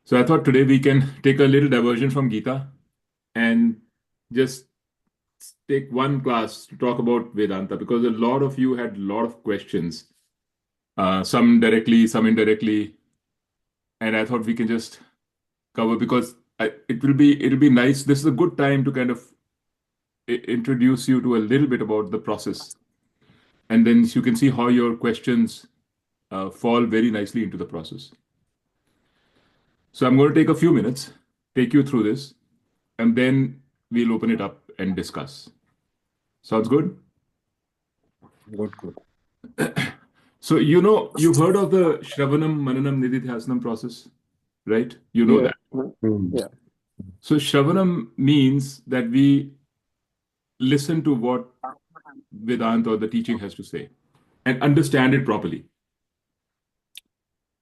So I thought today we can take a little diversion from Gita and just take one class to talk about Vedanta because a lot of you had a lot of questions, some directly, some indirectly, and I thought we can just cover because it'll be nice. This is a good time to kind of introduce you to a little bit about the process, and then you can see how your questions fall very nicely into the process. So I'm going to take a few minutes, take you through this, and then we'll open it up and discuss. Sounds good? Good. So, you've heard of the Shravanam, Mananam, Nididhyasanam process, right? You know Yeah. that. Yeah. So, Shravanam means that we listen to what Vedanta or the teaching has to say and understand it properly.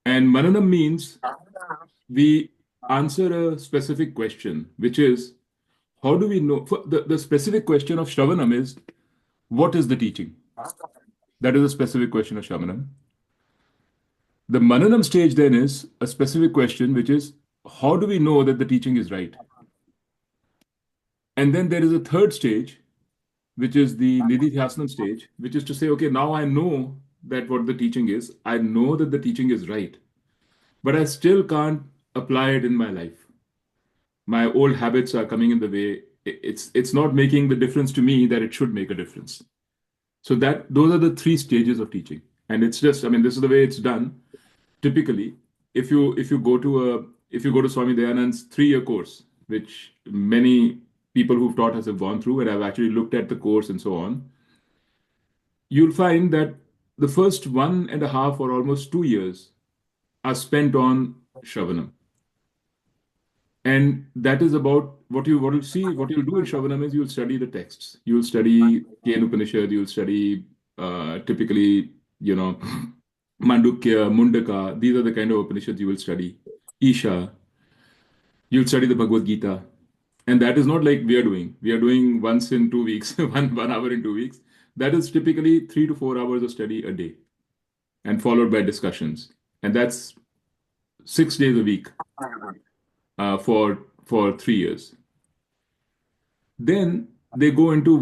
And Mananam means we answer a specific question, which is how do we know? The specific question of Shravanam is what is the teaching? That is a specific question of Shravanam. The Mananam stage then is a specific question, which is how do we know that the teaching is right? And then there is a third stage, which is the Nididhyasanam stage, which is to say, okay, now I know that what the teaching is. I know that the teaching is right, but I still can't apply it in my life. My old habits are coming in the way. It's not making the difference to me that it should make a difference. So that those are the three stages of teaching. And it's just, I mean, this is the way it's done. Typically, if you go to Swami Dayanand's 3-year course, which many people who've taught us have gone through, and I've actually looked at the course and so on, you'll find that the first 1.5 or almost 2 years are spent on Shravanam. And that is about what you'll see, what you'll do in Shravanam is you'll study the texts. You'll study Ken Upanishad, you'll study typically, Mandukya, Mundaka, these are the kind of Upanishads you will study. Isha, you'll study the Bhagavad Gita. And that is not like we are doing. We are doing once in 2 weeks, one hour in 2 weeks. That is typically 3 to 4 hours of study a day and followed by discussions. And that's 6 days a week for 3 years. Then they go into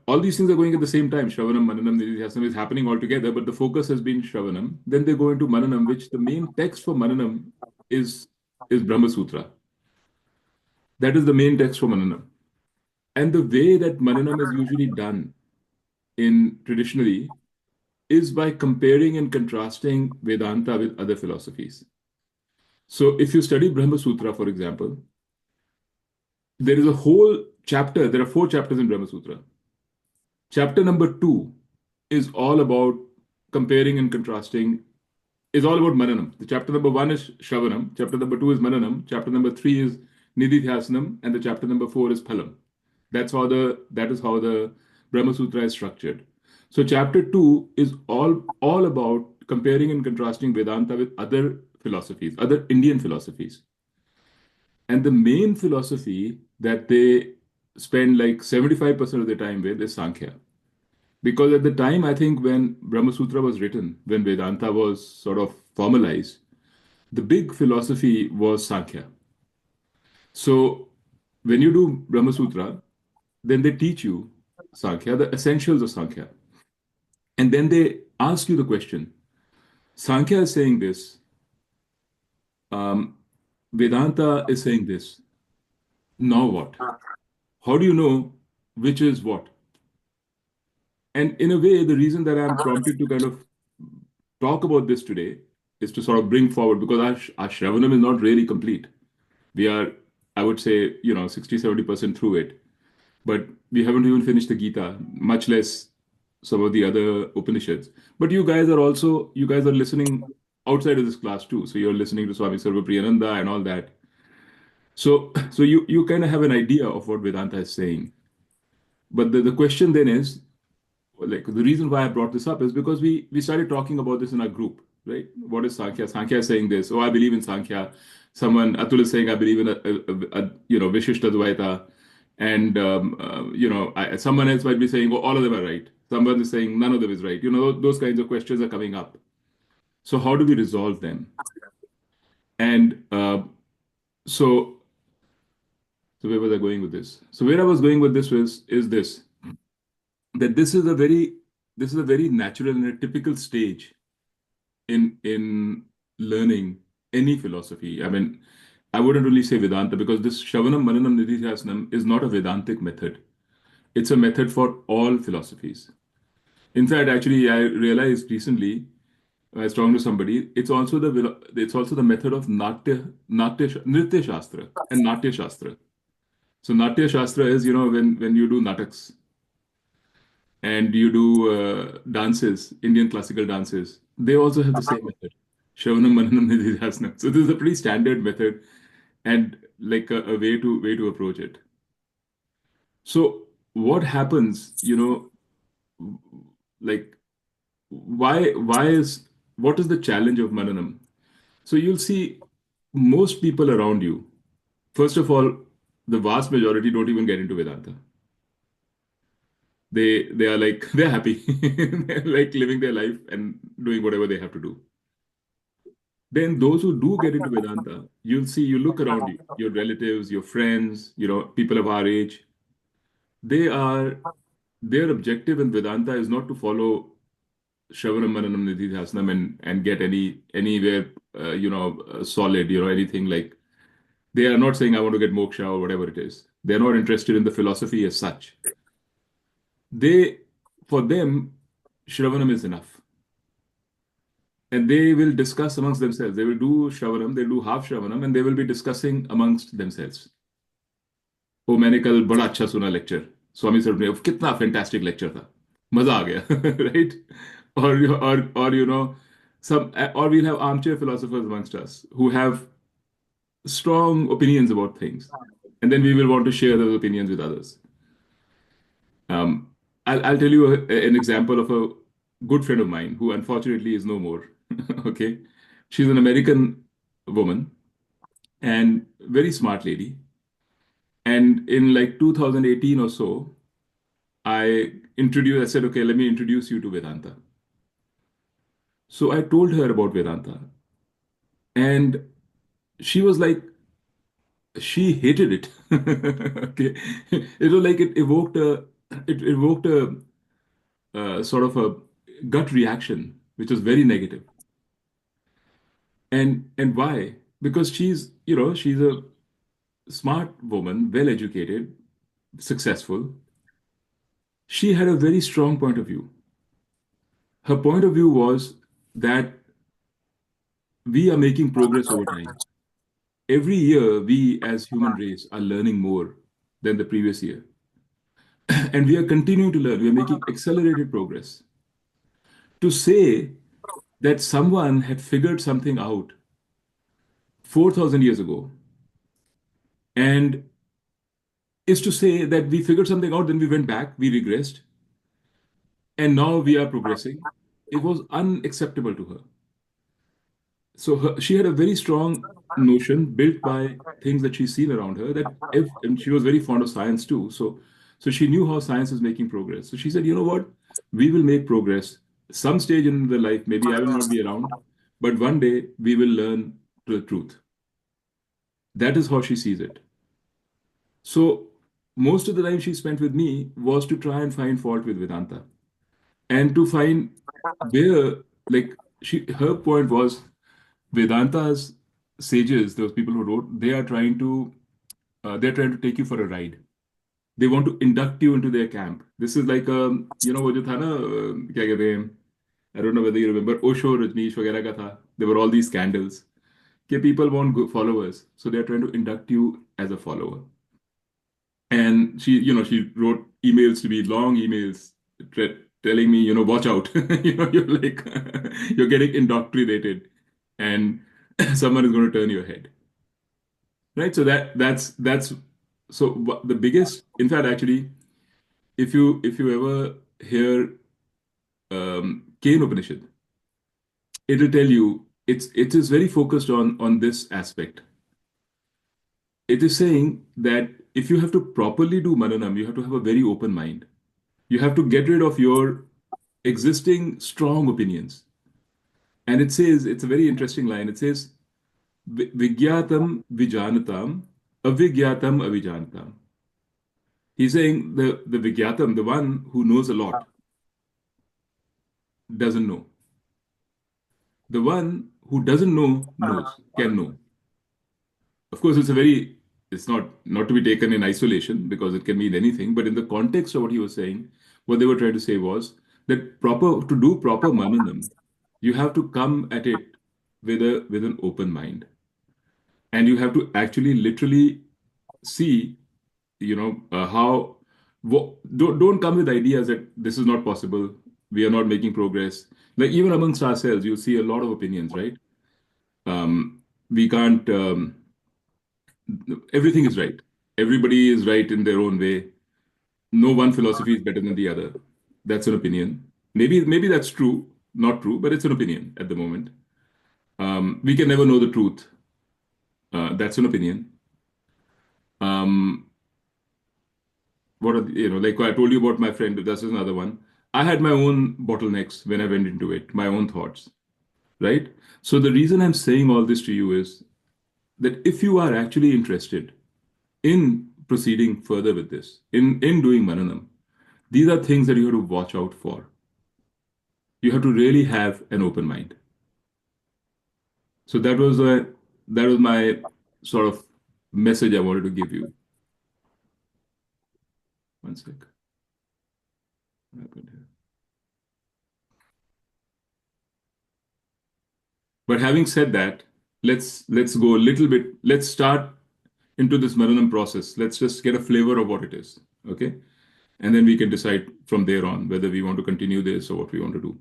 all these things are going at the same time. Shravanam, Mananam, Nididhyasanam is happening all together, but the focus has been Shravanam. Then they go into Mananam, which the main text for Mananam is Brahma Sutra. That is the main text for Mananam. And the way that Mananam is usually done in traditionally is by comparing and contrasting Vedanta with other philosophies. So if you study Brahma Sutra, for example, there is a whole chapter, there are 4 chapters in Brahma Sutra. Chapter number 2 is all about comparing and contrasting, is all about Mananam. The chapter number 1 is Shravanam, chapter number 2 is Mananam, chapter number 3 is Nididhyasanam, and the chapter number 4 is Phalam. That is how the Brahma Sutra is structured. So chapter 2 is all about comparing and contrasting Vedanta with other philosophies, other Indian philosophies. And the main philosophy that they spend like 75% of their time with is Sankhya. Because at the time, I think when Brahma Sutra was written, when Vedanta was sort of formalized, the big philosophy was Sankhya. So when you do Brahma Sutra, then they teach you Sankhya, the essentials of Sankhya. And then they ask you the question Sankhya is saying this, Vedanta is saying this. Now what? How do you know which is what? And in a way, the reason that I'm prompted to kind of talk about this today is to sort of bring forward because our Shravanam is not really complete. We are, I would say, 60-70% through it. But we haven't even finished the Gita, much less some of the other Upanishads. But you guys are listening outside of this class too. So you're listening to Swami Sarvapriyananda and all that. So you kind of have an idea of what Vedanta is saying. But the question then is, like the reason why I brought this up is because we started talking about this in our group, right? What is Sankhya? Sankhya is saying this. Oh, I believe in Sankhya. Someone Atul is saying I believe in Vishishta Dvaita, and someone else might be saying, oh, all of them are right. Someone is saying none of them is right. Those kinds of questions are coming up. So how do we resolve them? And so, so where was I going with this? So where I was going with this was is this that this is a very natural and a typical stage in learning any philosophy. I mean, I wouldn't really say Vedanta because this Shravanam, Mananam, Nididhyasanam is not a Vedantic method. It's a method for all philosophies. In fact, actually, I realized recently, I was talking to somebody, it's also the method of Nritya Shastra and Natya Shastra. So Natya Shastra is, when you do nataks and you do dances, Indian classical dances, they also have the same method. Shravanam, Mananam, Nididhyasana. So this is a pretty standard method and like a way to approach it. So what happens, like why is what is the challenge of Mananam? So you'll see most people around you, first of all, the vast majority don't even get into Vedanta. They are like they're happy. They're like living their life and doing whatever they have to do. Then those who do get into Vedanta, you'll see, you look around you, your relatives, your friends, people of our age, they are their objective in Vedanta is not to follow Shravanam, Mananam, Nididhyasanam and get anywhere solid, anything like they are not saying I want to get moksha or whatever it is. They're not interested in the philosophy as such. They for them, Shravanam is enough. And they will discuss amongst themselves. They will do Shravanam, they'll do half Shravanam, and they will be discussing amongst themselves. Oh, मैंने कल बड़ा अच्छा सुना lecture स्वामी sir ने कितना fantastic lecture था मजा आ गया right or some or we'll have armchair philosophers amongst us who have strong opinions about things and then we will want to share those opinions with others. I'll tell you an example of a good friend of mine who unfortunately is no more. Okay. She's an American woman and very smart lady. And in like 2018 or so, I said, okay, let me introduce you to Vedanta. So I told her about Vedanta. And she was like, she hated it. Okay. It was like it evoked a sort of a gut reaction, which was very negative. And why? Because she's a smart woman, well educated, successful. She had a very strong point of view. Her point of view was that we are making progress over time. Every year, we as human race are learning more than the previous year. And we are continuing to learn. We are making accelerated progress. To say that someone had figured something out 4,000 years ago and is to say that we figured something out, then we went back, we regressed, and now we are progressing. It was unacceptable to her. So she had a very strong notion built by things that she's seen around her that if and she was very fond of science too. So she knew how science is making progress. So she said, you know what? We will make progress. Some stage in the life, maybe I will not be around, but one day we will learn the truth. That is how she sees it. So most of the time she spent with me was to try and find fault with Vedanta and to find where, like, her point was Vedanta's sages, those people who wrote, they're trying to take you for a ride. They want to induct you into their camp. This is like वो जो था ना क्या कहते हैं, I don't know whether you remember Osho, Rajneesh वगैरह का था. There were all these scandals. कि people want followers, so they're trying to induct you as a follower. And she wrote emails to me, long emails, telling me, watch out. You're like, you're getting indoctrinated, and someone is going to turn your head, right? So that's so the biggest. In fact, actually, if you ever hear Kane Upanishad, it'll tell you it is very focused on this aspect. It is saying that if you have to properly do mananam, you have to have a very open mind. You have to get rid of your existing strong opinions. And it says, it's a very interesting line. It says, Vigyatam vijanatam, avigyatam avijanatam. He's saying the Vigyatam, the one who knows a lot, doesn't know. The one who doesn't know knows, can know. Of course, it's not to be taken in isolation because it can mean anything, but in the context of what he was saying, what they were trying to say was that to do proper mananam, you have to come at it with an open mind. And you have to actually literally see, how don't come with ideas that this is not possible, we are not making progress. Like even amongst ourselves, you'll see a lot of opinions, right? We can't Everything is right. Everybody is right in their own way. No one philosophy is better than the other. That's an opinion. Maybe that's true, not true, but it's an opinion at the moment. We can never know the truth. That's an opinion. Um, like I told you about my friend, that's another one. I had my own bottlenecks when I went into it, my own thoughts, right? So the reason I'm saying all this to you is that if you are actually interested in proceeding further with this, in doing Mananam, these are things that you have to watch out for. You have to really have an open mind. So that was my sort of message I wanted to give you. One sec. What happened here? But having said that, let's go a little bit. Let's start into this Maranam process. Let's just get a flavor of what it is, okay? And then we can decide from there on whether we want to continue this or what we want to do.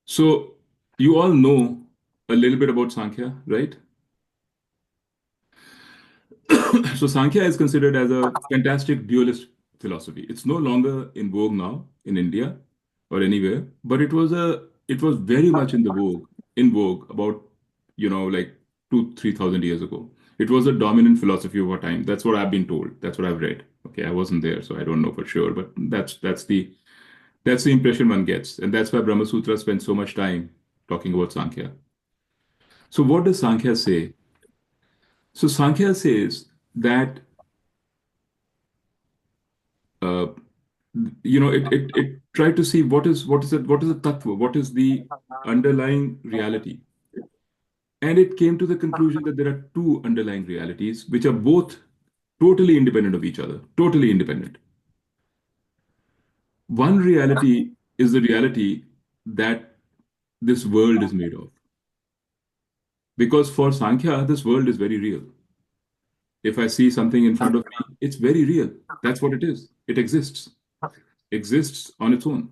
So you all know a little bit about Sankhya, right? So Sankhya is considered as a fantastic dualist philosophy. It's no longer in vogue now in India or anywhere, but it was very much in vogue about like 2,000 3,000 years ago. It was a dominant philosophy of our time. That's what I've been told. That's what I've read. Okay, I wasn't there, so I don't know for sure, but that's the impression one gets, and that's why Brahma Sutras spends so much time talking about Sankhya. So what does Sankhya say? So Sankhya says that uh, it tried to see what is the tattva, what is the underlying reality, and it came to the conclusion that there are two underlying realities which are both totally independent of each other, totally independent. One reality is the reality that this world is made of, because for Sankhya this world is very real. If I see something in front of me, it's very real. That's what it is. It exists on its own.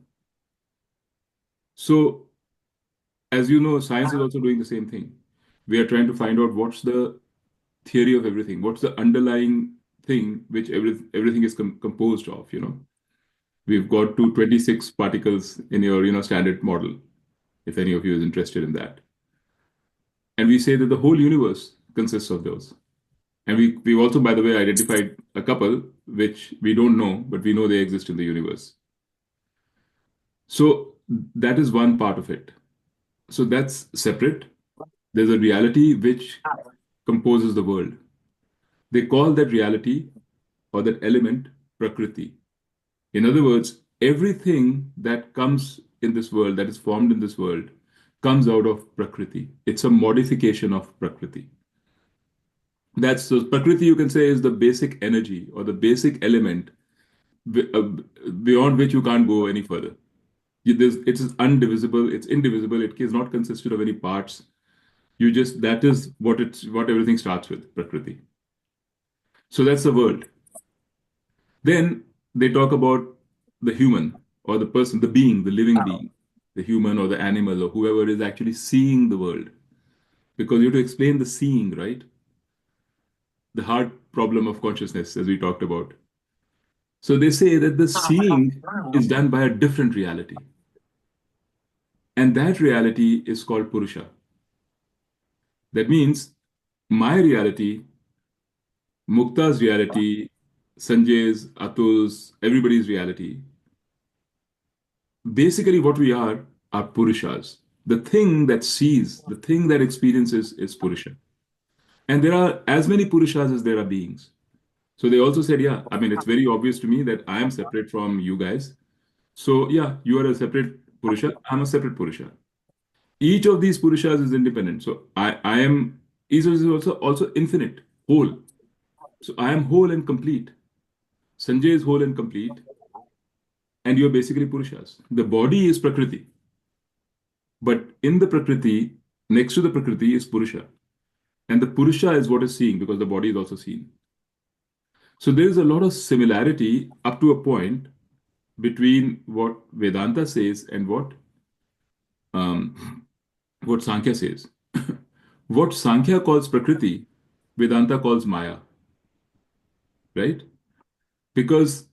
So as you know, science is also doing the same thing. We are trying to find out what's the theory of everything, what's the underlying thing which everything is composed of. We've got 226 particles in your standard model, if any of you is interested in that. And we say that the whole universe consists of those. And we've also, by the way, identified a couple which we don't know, but we know they exist in the universe. So that is one part of it. So that's separate. There's a reality which composes the world. They call that reality or that element Prakriti. In other words, everything that comes in this world, that is formed in this world, comes out of Prakriti. It's a modification of Prakriti. That's so Prakriti, you can say, is the basic energy or the basic element beyond which you can't go any further. It is undivisible, it's indivisible, it is not consisted of any parts. That is what everything starts with, Prakriti. So that's the world. Then they talk about the human or the person, the being, the living being, the human or the animal or whoever is actually seeing the world. Because you have to explain the seeing, right? The hard problem of consciousness, as we talked about. So they say that the seeing is done by a different reality. And that reality is called Purusha. That means my reality, Mukta's reality, Sanjay's, Atul's, everybody's reality. Basically, what we are Purushas. The thing that sees, the thing that experiences is Purusha. And there are as many Purushas as there are beings. So they also said, yeah, I mean, it's very obvious to me that I am separate from you guys. So yeah, you are a separate Purusha, I'm a separate Purusha. Each of these Purushas is independent. So I am, each is also infinite, whole. So I am whole and complete. Sanjay is whole and complete, and you're basically Purushas. The body is Prakriti, but in the Prakriti, next to the Prakriti is Purusha. And the Purusha is what is seeing because the body is also seen. So there is a lot of similarity up to a point between what Vedanta says and what Sankhya says. What Sankhya calls Prakriti, Vedanta calls Maya, right? Because,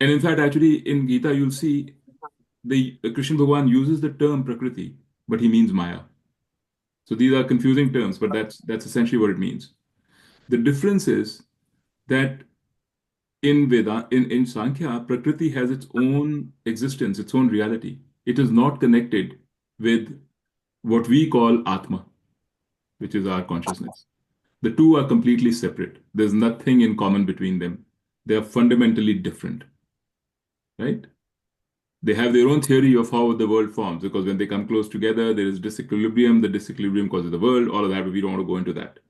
and in fact, actually in Gita, you'll see the Krishna Bhagavan uses the term Prakriti, but he means Maya. So these are confusing terms, but that's essentially what it means. The difference is that in Sankhya, Prakriti has its own existence, its own reality. It is not connected with what we call Atma, which is our consciousness. The two are completely separate. There's nothing in common between them. They are fundamentally different, right? They have their own theory of how the world forms because when they come close together, there is disequilibrium. The disequilibrium causes the world, all of that, but we don't want to go into that.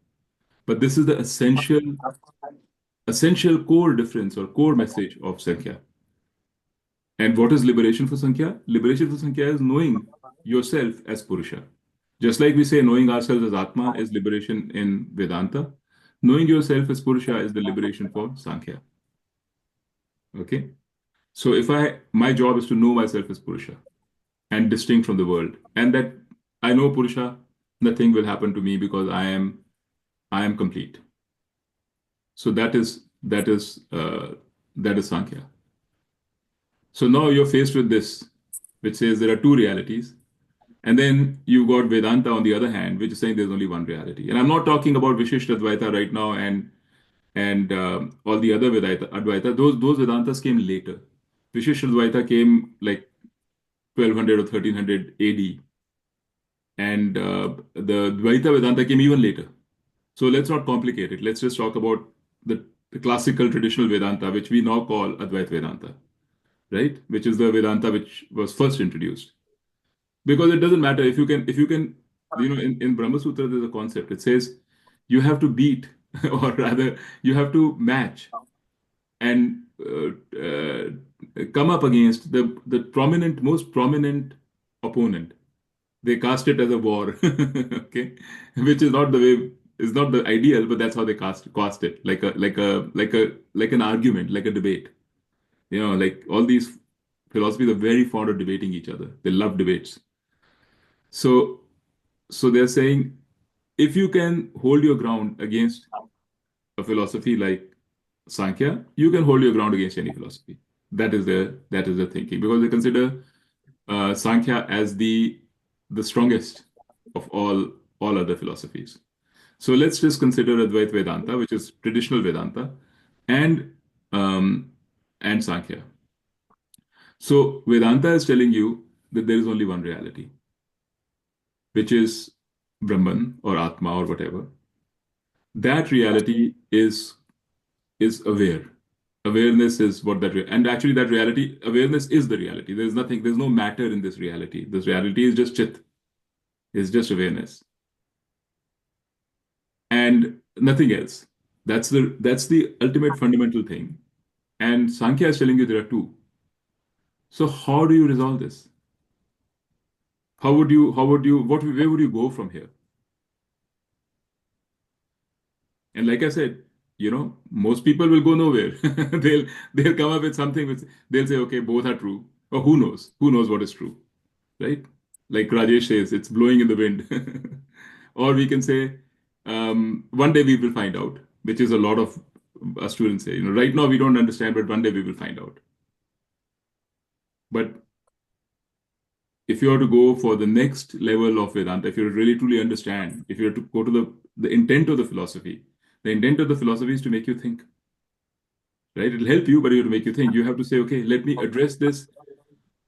But this is the essential core difference or core message of Sankhya. And what is liberation for Sankhya? Liberation for Sankhya is knowing yourself as Purusha. Just like we say knowing ourselves as Atma is liberation in Vedanta, knowing yourself as Purusha is the liberation for Sankhya. Okay? So if my job is to know myself as Purusha and distinct from the world, and that I know Purusha, nothing will happen to me because I am complete. So that is Sankhya. So now you're faced with this, which says there are two realities. And then you've got Vedanta on the other hand, which is saying there's only one reality. And I'm not talking about Vishishta Advaita right now and all the other Advaita. Those Vedantas came later. Vishishta Advaita came like 1200 or 1300 AD, and the Dvaita Vedanta came even later. So let's not complicate it. Let's just talk about the classical traditional Vedanta, which we now call Advaita Vedanta, right? Which is the Vedanta which was first introduced. Because it doesn't matter if you can, in Brahma Sutra there's a concept. It says you have to beat, or rather, you have to match and come up against the most prominent opponent. They cast it as a war, okay, which is not the way, is not the ideal, but that's how they cast it, like an argument, like a debate. Like all these philosophies are very fond of debating each other. They love debates. So, so they're saying if you can hold your ground against a philosophy like Sankhya, you can hold your ground against any philosophy. That is the thinking because they consider Sankhya as the strongest of all other philosophies. So let's just consider Advaita Vedanta, which is traditional Vedanta, and um, and Sankhya. So Vedanta is telling you that there is only one reality, which is Brahman or Atma or whatever. That reality is aware. Awareness is what and actually that reality, awareness is the reality. There's no matter in this reality. This reality is just chit, is just awareness. And nothing else. That's the ultimate fundamental thing. And Sankhya is telling you there are two. So how do you resolve this? Where would you go from here? And like I said, most people will go nowhere. They'll come up with something which they'll say, okay, both are true. Or who knows? Who knows what is true? Right? Like Rajesh says, it's blowing in the wind. Or we can say, one day we will find out, which is a lot of students say. Right now we don't understand, but one day we will find out. But if you are to go for the next level of Vedanta, if you really truly understand, if you are to go to the intent of the intent of the philosophy is to make you think, right? It'll help you, but it will make you think. You have to say, okay, let me address this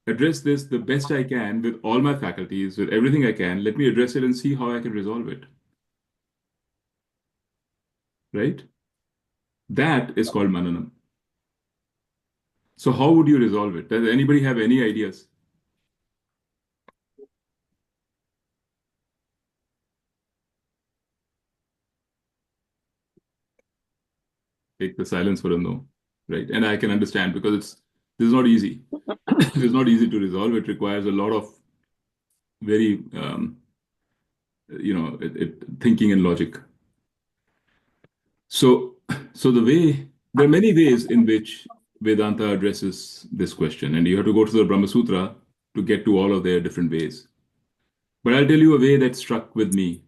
address this the best I can with all my faculties, with everything I can. Let me address it and see how I can resolve it. Right? That is called Mananam. So how would you resolve it? Does anybody have any ideas? Take the silence for a no, right? And I can understand because this is not easy. It is not easy to resolve. It requires a lot of very thinking and logic. So so there are many ways in which Vedanta addresses this question, and you have to go to the Brahma Sutra to get to all of their different ways. But I'll tell you a way that struck with me.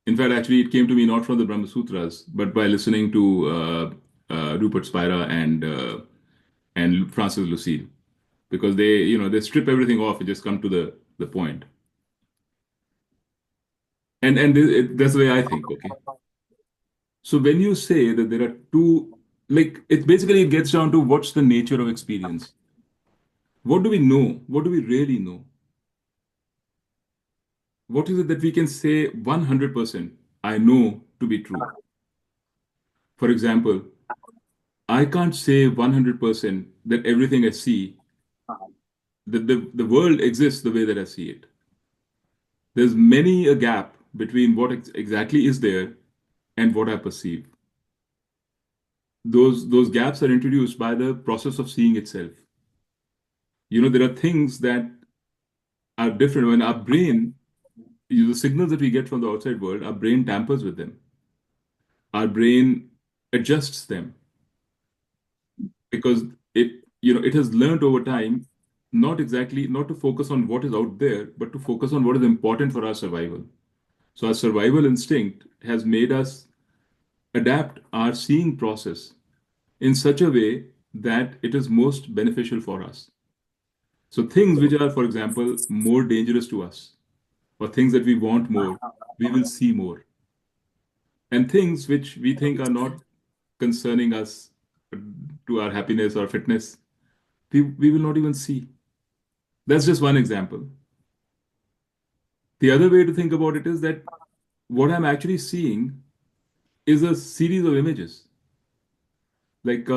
In fact, actually, it came to me not from the Brahma Sutras, but by listening to Rupert Spira and Francis Lucille, because they strip everything off and just come to the point. And that's the way I think. Okay, so when you say that there are two, like it gets down to what's the nature of experience. What do we know? What do we really know? What is it that we can say 100% I know to be true? For example, I can't say 100% that everything I see, that the world exists the way that I see it. There's many a gap between what exactly is there and what I perceive. Those gaps are introduced by the process of seeing itself. There are things that are different when our brain, the signals that we get from the outside world, our brain tampers with them. Our brain adjusts them because it has learned over time not to focus on what is out there, but to focus on what is important for our survival. So our survival instinct has made us adapt our seeing process in such a way that it is most beneficial for us. So things which are, for example, more dangerous to us, or things that we want more, we will see more. And things which we think are not concerning us to our happiness or fitness, we will not even see. That's just one example. The other way to think about it is that what I'm actually seeing is a series of images. Like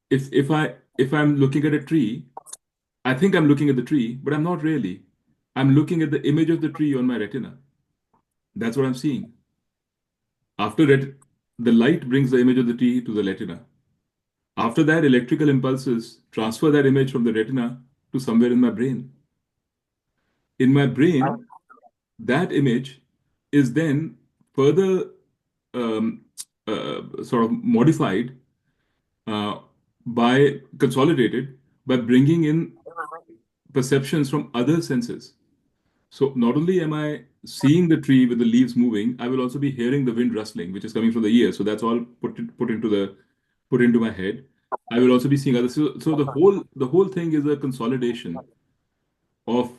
if I'm looking at a tree, I think I'm looking at the tree, but I'm not really. I'm looking at the image of the tree on my retina. That's what I'm seeing. After that, the light brings the image of the tree to the retina. After that, electrical impulses transfer that image from the retina to somewhere in my brain. In my brain, that image is then further um, sort of modified uh, by consolidated by bringing in perceptions from other senses. So not only am I seeing the tree with the leaves moving, I will also be hearing the wind rustling, which is coming from the ear. So that's all put into my head. I will also be seeing others. So the whole thing is a consolidation of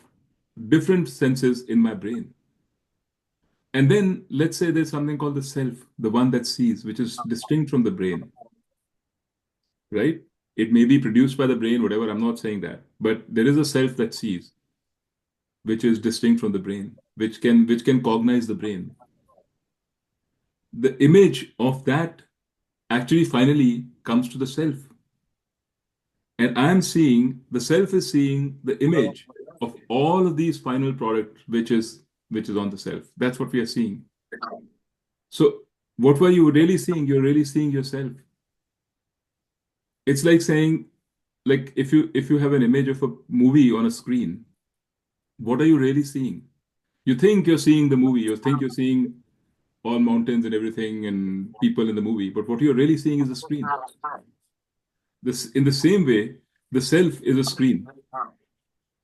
different senses in my brain. And then let's say there's something called the self, the one that sees, which is distinct from the brain, right? It may be produced by the brain, whatever, I'm not saying that. But there is a self that sees, which is distinct from the brain, which can cognize the brain. The image of that actually finally comes to the self. And I'm seeing the self is seeing the image of all of these final products, which is on the self. That's what we are seeing. So what were you really seeing? You're really seeing yourself. It's like saying, like if you have an image of a movie on a screen, what are you really seeing? You think you're seeing the movie, you think you're seeing all mountains and everything and people in the movie, but what you're really seeing is the screen. This in the same way, the self is a screen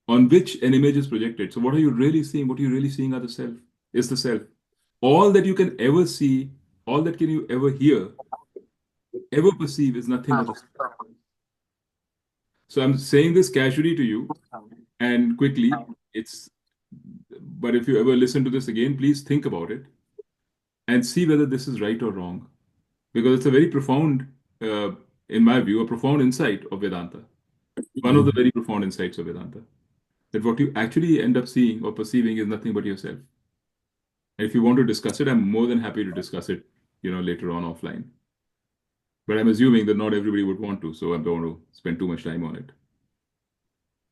on which an image is projected. So what are you really seeing? What you're really seeing are the self, is the self. All that you can ever see, all that can you ever hear, ever perceive is nothing but the self. So I'm saying this casually to you and quickly. It's but if you ever listen to this again, please think about it and see whether this is right or wrong. Because it's a very profound, uh, in my view, a profound insight of Vedanta. One of the very profound insights of Vedanta. That what you actually end up seeing or perceiving is nothing but yourself. And if you want to discuss it, I'm more than happy to discuss it, later on offline. But I'm assuming that not everybody would want to, so I don't want to spend too much time on it.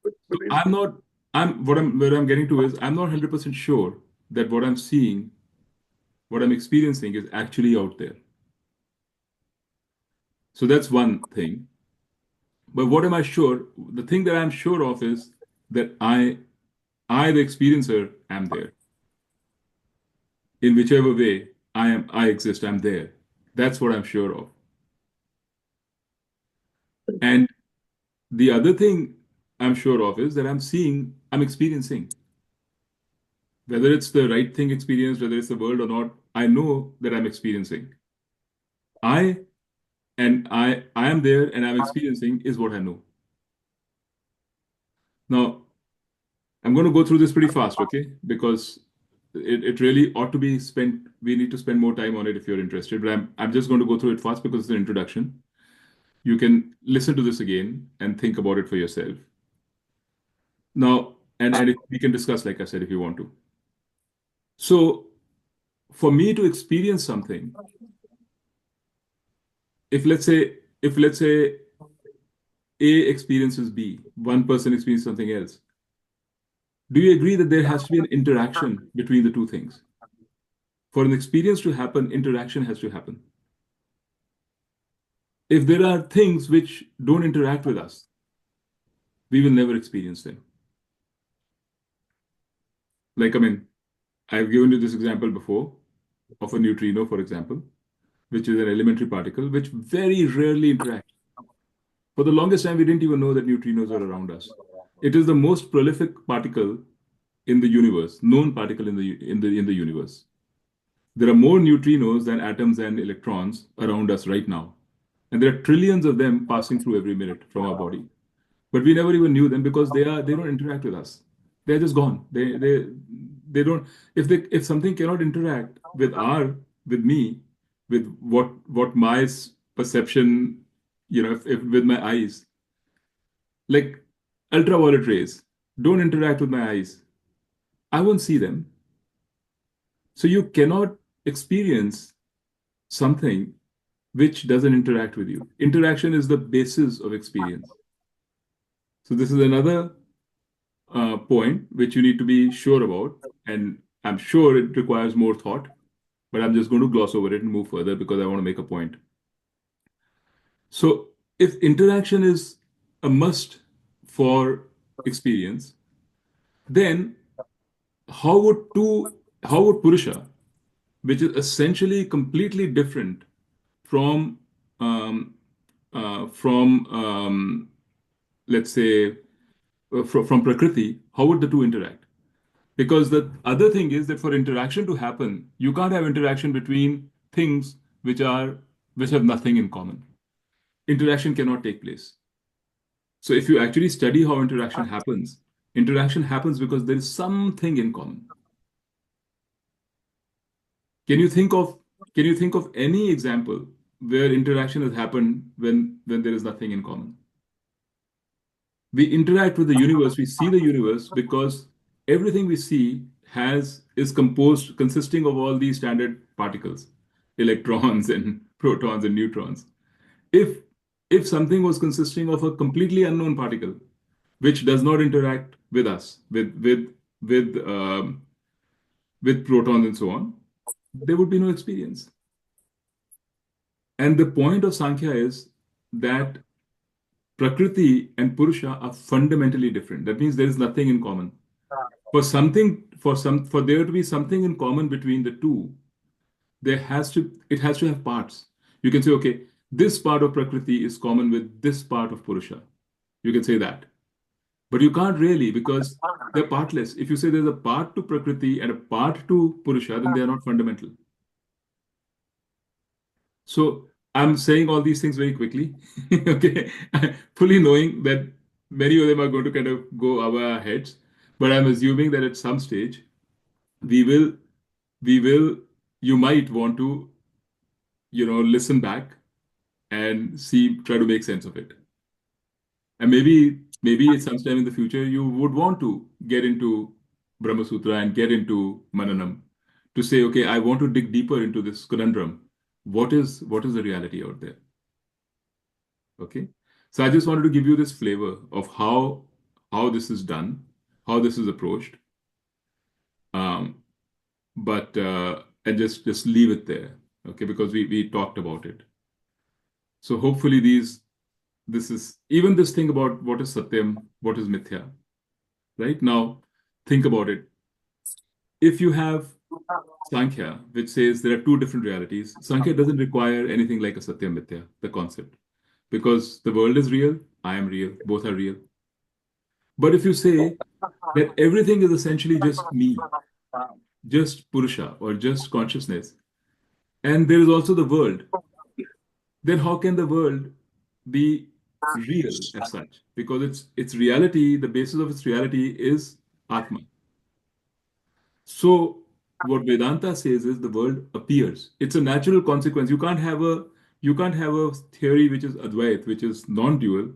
So I'm not. I'm what I'm where I'm getting to is I'm not 100% sure that what I'm seeing, what I'm experiencing, is actually out there. So that's one thing. But what am I sure? The thing that I'm sure of is that the experiencer, am there. In whichever way I exist, I'm there. That's what I'm sure of. And the other thing I'm sure of is that I'm experiencing. Whether it's the right thing experienced, whether it's the world or not, I know that I'm experiencing. I I am there and I'm experiencing is what I know. Now, I'm going to go through this pretty fast, okay? Because it really ought to be spent. We need to spend more time on it if you're interested. But I'm just going to go through it fast because it's an introduction. You can listen to this again and think about it for yourself. Now, and we can discuss, like I said, if you want to. So, for me to experience something, if let's say A experiences B, one person experiences something else. Do you agree that there has to be an interaction between the two things? For an experience to happen, interaction has to happen. If there are things which don't interact with us, we will never experience them. Like, I mean, I've given you this example before of a neutrino, for example, which is an elementary particle which very rarely interacts. For the longest time, we didn't even know that neutrinos are around us. It is the most prolific particle in the universe, known particle in the universe. There are more neutrinos than atoms and electrons around us right now. And there are trillions of them passing through every minute from our body. But we never even knew them because they don't interact with us. They're just gone. They don't if something cannot interact with me, with what my perception, if with my eyes, like ultraviolet rays don't interact with my eyes. I won't see them. So you cannot experience something which doesn't interact with you. Interaction is the basis of experience. So this is another point which you need to be sure about, and I'm sure it requires more thought, but I'm just going to gloss over it and move further because I want to make a point. So if interaction is a must for experience, then how would Purusha, which is essentially completely different from um, from let's say from Prakriti, how would the two interact? Because the other thing is that for interaction to happen, you can't have interaction between things which have nothing in common. Interaction cannot take place. So if you actually study how interaction happens because there is something in common. Can you think of any example where interaction has happened when there is nothing in common? We interact with the universe, we see the universe because everything we see has is composed consisting of all these standard particles, electrons and protons and neutrons. If if something was consisting of a completely unknown particle which does not interact with us, with with protons and so on, there would be no experience. And the point of Sankhya is that Prakriti and Purusha are fundamentally different. That means there is nothing in common. For there to be something in common between the two, it has to have parts. You can say, okay, this part of Prakriti is common with this part of Purusha. You can say that. But you can't really because they're partless. If you say there's a part to Prakriti and a part to Purusha, then they are not fundamental. So I'm saying all these things very quickly, okay, fully knowing that many of them are going to kind of go over our heads. But I'm assuming that at some stage we will, we will, you might want to, listen back and see, try to make sense of it. And maybe at some time in the future you would want to get into Brahma Sutra and get into Mananam to say, okay, I want to dig deeper into this conundrum. What is the reality out there? Okay. So I just wanted to give you this flavor of how this is done, how this is approached. Um, but and just leave it there. Okay, because we talked about it. So hopefully this is even this thing about what is Satyam, what is Mithya. Right now, think about it. If you have Sankhya, which says there are two different realities, Sankhya doesn't require anything like a Satyam Mithya, the concept, because the world is real, I am real, both are real. But if you say that everything is essentially just me, just Purusha or just consciousness, and there is also the world, then how can the world be real as such? Because its reality, the basis of its reality is Atma. So what Vedanta says is the world appears. It's a natural consequence. You can't have a theory which is Advait, which is non-dual,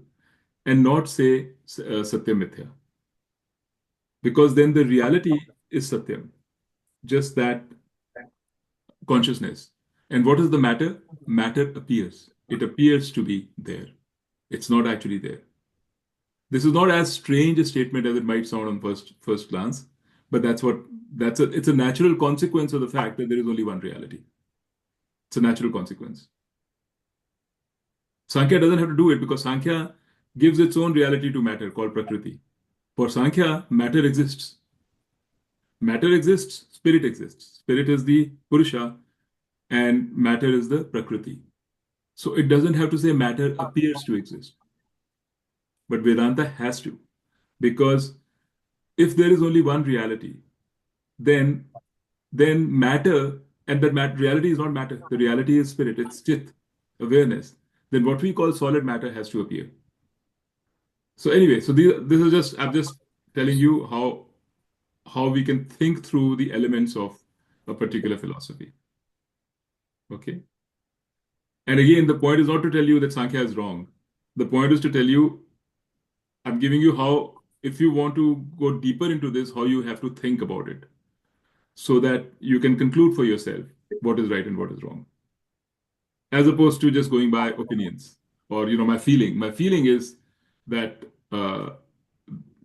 and not say Satyam Mithya. Because then the reality is Satyam, just that consciousness. And what is the matter? Matter appears. It appears to be there. It's not actually there. This is not as strange a statement as it might sound on first glance, but it's a natural consequence of the fact that there is only one reality. It's a natural consequence. Sankhya doesn't have to do it because Sankhya gives its own reality to matter called Prakriti. For Sankhya, matter exists. Matter exists, spirit exists. Spirit is the Purusha and matter is the Prakriti. So it doesn't have to say matter appears to exist. But Vedanta has to. Because if there is only one reality, then matter, and that reality is not matter. The reality is spirit, it's chit, awareness. Then what we call solid matter has to appear. So anyway, so this is just I'm just telling you how we can think through the elements of a particular philosophy. Okay. And again, the point is not to tell you that Sankhya is wrong. The point is to tell you, I'm giving you how, if you want to go deeper into this, how you have to think about it so that you can conclude for yourself what is right and what is wrong, as opposed to just going by opinions or my feeling. My feeling is that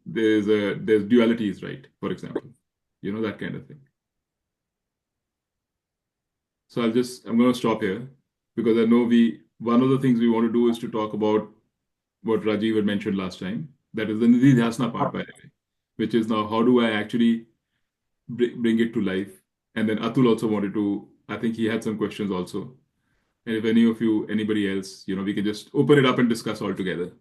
there's duality is right, for example, that kind of thing. So I'm going to stop here because I know one of the things we want to do is to talk about what Rajiv had mentioned last time. That is the Nididhyasana part, by the way, which is now how do I actually bring it to life? And then Atul also wanted to, I think he had some questions also. And if anybody else, we can just open it up and discuss all together.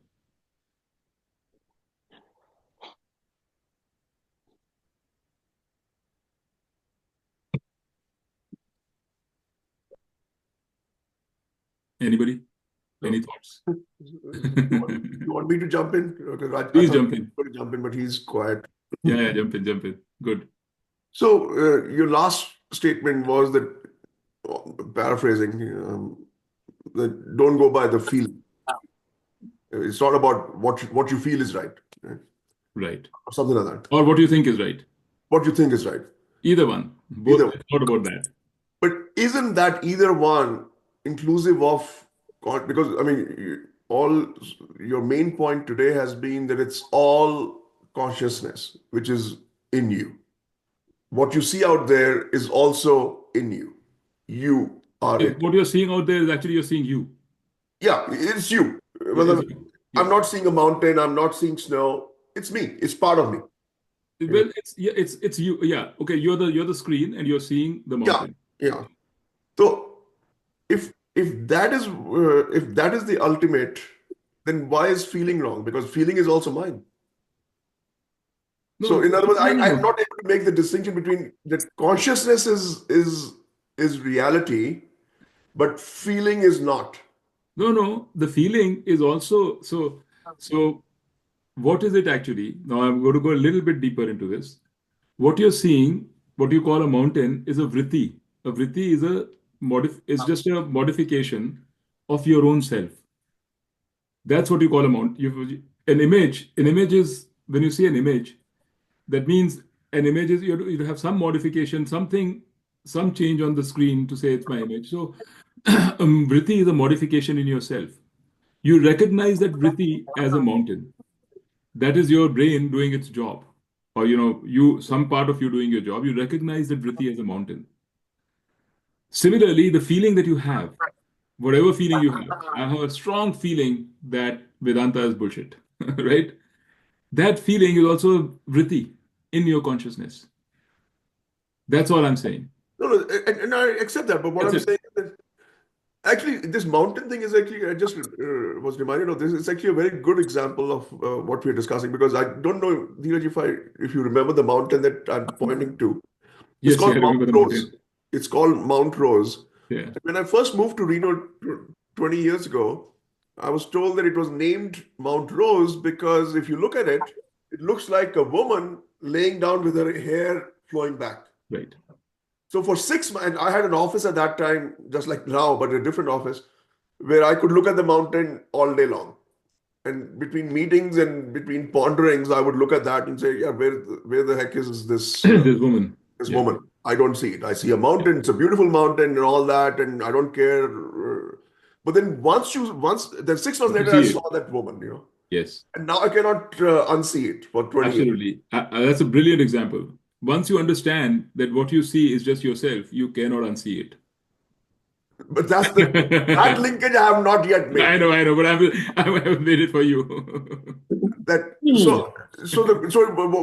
Anybody? Any thoughts? You want me to jump in? Because I Please thought jump he was in. going to jump in, but he's quiet. Yeah, jump in. Good. So your last statement was that, paraphrasing, that don't go by the feeling. It's not about what you feel is right, Right. or something like that. Or what you think is right. What you think is right. Either one. Both. Either one. It's not about that. But isn't that either one inclusive of, because I mean, all your main point today has been that it's all consciousness, which is in you. What you see out there is also in you. You are it. What you're seeing out there is actually you're seeing you. Yeah, it's you. Yeah, Whether it's you. I'm Yeah. not seeing a mountain, I'm not seeing snow. It's me. It's part of me. Well, it's you. Yeah. Okay. You're the screen and you're seeing the Yeah, mountain. yeah. So if that is the ultimate, then why is feeling wrong? Because feeling is also mine. So No, in other words, I'm no. not able to make the distinction between that consciousness is reality, but feeling is not. No. The feeling is also so. What is it actually? Now I'm going to go a little bit deeper into this. What you're seeing, what you call a mountain, is a vritti. A vritti is just a modification of your own self. That's what you call a mountain. an image is, when you see an image, that means an image is, you have some modification, something, some change on the screen to say it's my image. So vritti is a modification in yourself. You recognize that vritti as a mountain. That is your brain doing its job. Or, some part of you doing your job. You recognize that vritti as a mountain. Similarly, the feeling that you have, whatever feeling you have, I have a strong feeling that Vedanta is bullshit, right? That feeling is also vritti in your consciousness. That's all I'm saying. No, and I accept that. But what That's I'm it. saying is that actually, this mountain thing is actually, I just was reminded of this. It's actually a very good example of what we're discussing, because I don't know, Dheeraj, if you remember the mountain that I'm pointing to. It's Yes, yeah, called I Mount remember the Rose. mountain. It's called Mount Rose. Yeah, When I first moved to Reno 20 years ago, I was told that it was named Mount Rose because if you look at it, it looks like a woman laying down with her hair flowing back. right. So for 6 months, and I had an office at that time, just like now, but a different office, where I could look at the mountain all day long. And between meetings and between ponderings, I would look at that and say, yeah, where the heck is This woman. this Yeah, woman? I don't see it. I see a yeah. mountain. It's a beautiful mountain and all that, and I don't care. But then then 6 months But you later, I see saw it. that woman, Yes, and now I cannot unsee it for 20 years. absolutely. That's a brilliant example. Once you understand that what you see is just yourself, you cannot unsee it. But that linkage I have not yet made. I know, but I haven't made it for you. That Hmm. so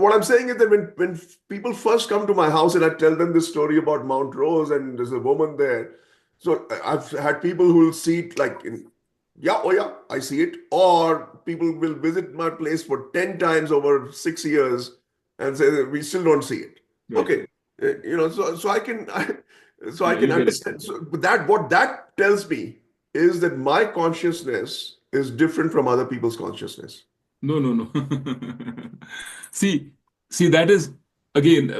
what I'm saying is that when people first come to my house and I tell them this story about Mount Rose and there's a woman there, so I've had people who will see it like yeah, oh yeah, I see it, or people will visit my place for 10 times over 6 years and say that we still don't see it. Right. Okay, so I can so I Yeah, can you get it. understand. So but that what that tells me is that my consciousness is different from other people's consciousness. No, no, no. See, that is again.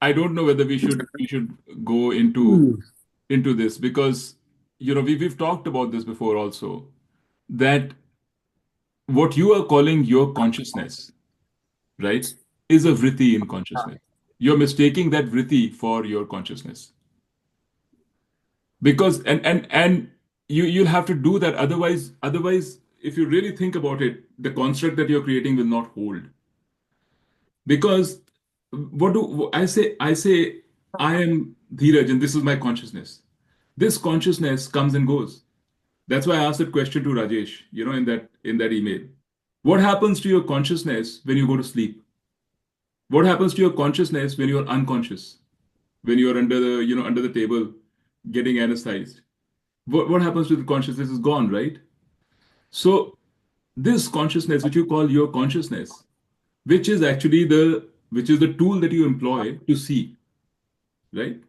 I don't know whether we should go Hmm. into this because we've talked about this before also, that what you are calling your consciousness, right, is a vritti in consciousness. You're mistaking that vritti for your consciousness because and you'll have to do that, otherwise if you really think about it, the construct that you're creating will not hold. Because what do I say I am Dheeraj and this is my consciousness. This consciousness comes and goes. That's why I asked that question to Rajesh, in that email. What happens to your consciousness when you go to sleep? What happens to your consciousness when you're unconscious? When you're under the table getting anesthetized? What happens to the consciousness is gone, right? So this consciousness, which you call your consciousness, which is the tool that you employ to see, right?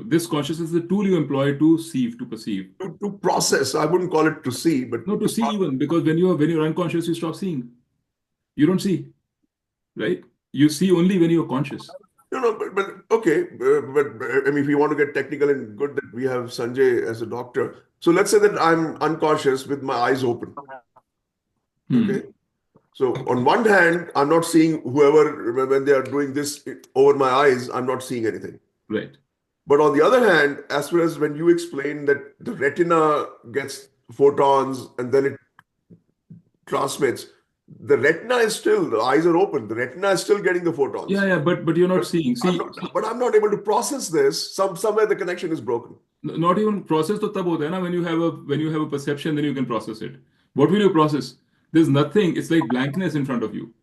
This consciousness is the tool you employ to see, to perceive. To process. I wouldn't call it to see, but No, to to see process. even, because when you're unconscious, you stop seeing. You don't see, right? You see only when you're conscious. But okay. I mean, if you want to get technical and good that we have Sanjay as a doctor. So let's say that I'm unconscious with my eyes open. Okay. Hmm. So on one hand, I'm not seeing whoever when they are doing this over my eyes, I'm not seeing anything. Right. But on the other hand, as well as when you explain that the retina gets photons and then it transmits, the eyes are open, the retina is still getting the Yeah, photons. yeah, but you're not But seeing. I'm not, See, but I'm not able to process this. Somewhere the connection is broken. not even process to tab hota hai na, when you have a perception, then you can process it. What will you process? There's nothing. It's like blankness in front of you.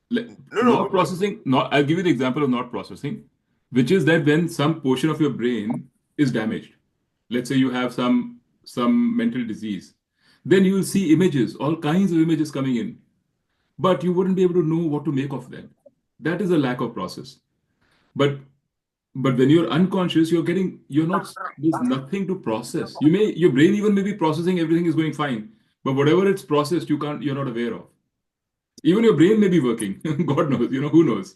No, Not no. processing. Not. I'll give you the example of not processing, which is that when some portion of your brain is damaged, let's say you have some mental disease, then you will see images, all kinds of images coming in, but you wouldn't be able to know what to make of them. That is a lack of process. But when you're unconscious, you're not, there's nothing to process. Your brain even may be processing, everything is going fine, but whatever it's processed, you're not aware of. Even your brain may be working. God knows, who knows.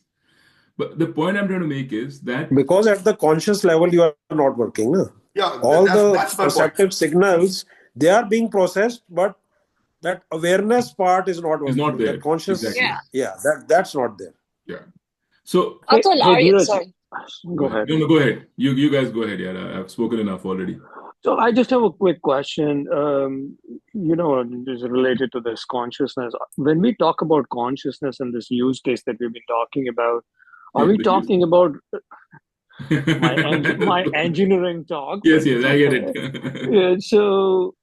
But the point I'm trying to make is that Because at the conscious level, you are not working. No? Yeah, All the that's my point. perceptive signals, they are being processed, but That awareness part is not Is not working. there. That conscious, Exactly. Yeah. that's not there. Yeah. So Also, Hey, Larry, Dheeraj, sorry. go ahead. no, go ahead. You guys go ahead. Yeah, I've spoken enough already. So I just have a quick question. Is related to this consciousness. When we talk about consciousness in this use case that we've been talking about, are Yeah, we the use. talking about my engineering talk? Yes, But yes, I get it. yeah, so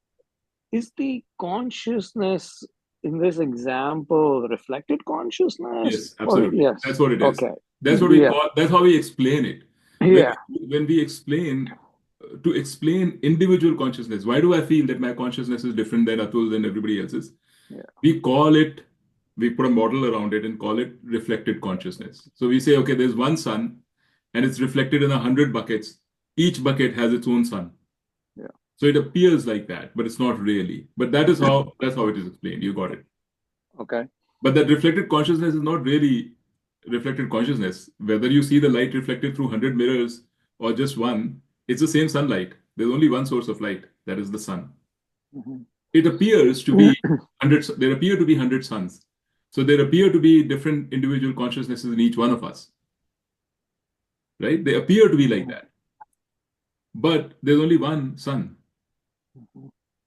is the consciousness in this example reflected consciousness? Yes, Or absolutely. yes, That's what it is. okay, That's what we yeah, call, that's how we explain it. yeah, When we explain, to explain individual consciousness, why do I feel that my consciousness is different than Atul than everybody else's? yeah. We call it, we put a model around it and call it reflected consciousness. So we say, okay, there's one sun and it's reflected in 100 buckets. Each bucket has its own sun. Yeah. So it appears like that, but it's not really. But that's how it is explained. You got it. Okay. But that reflected consciousness is not really reflected consciousness. Whether you see the light reflected through 100 mirrors or just one, it's the same sunlight. There's only one source of light, that is the sun. Mhm. It appears to be hundreds, there appear to be 100 suns. So there appear to be different individual consciousnesses in each one of us. Right? They appear to be like that. But there's only one sun.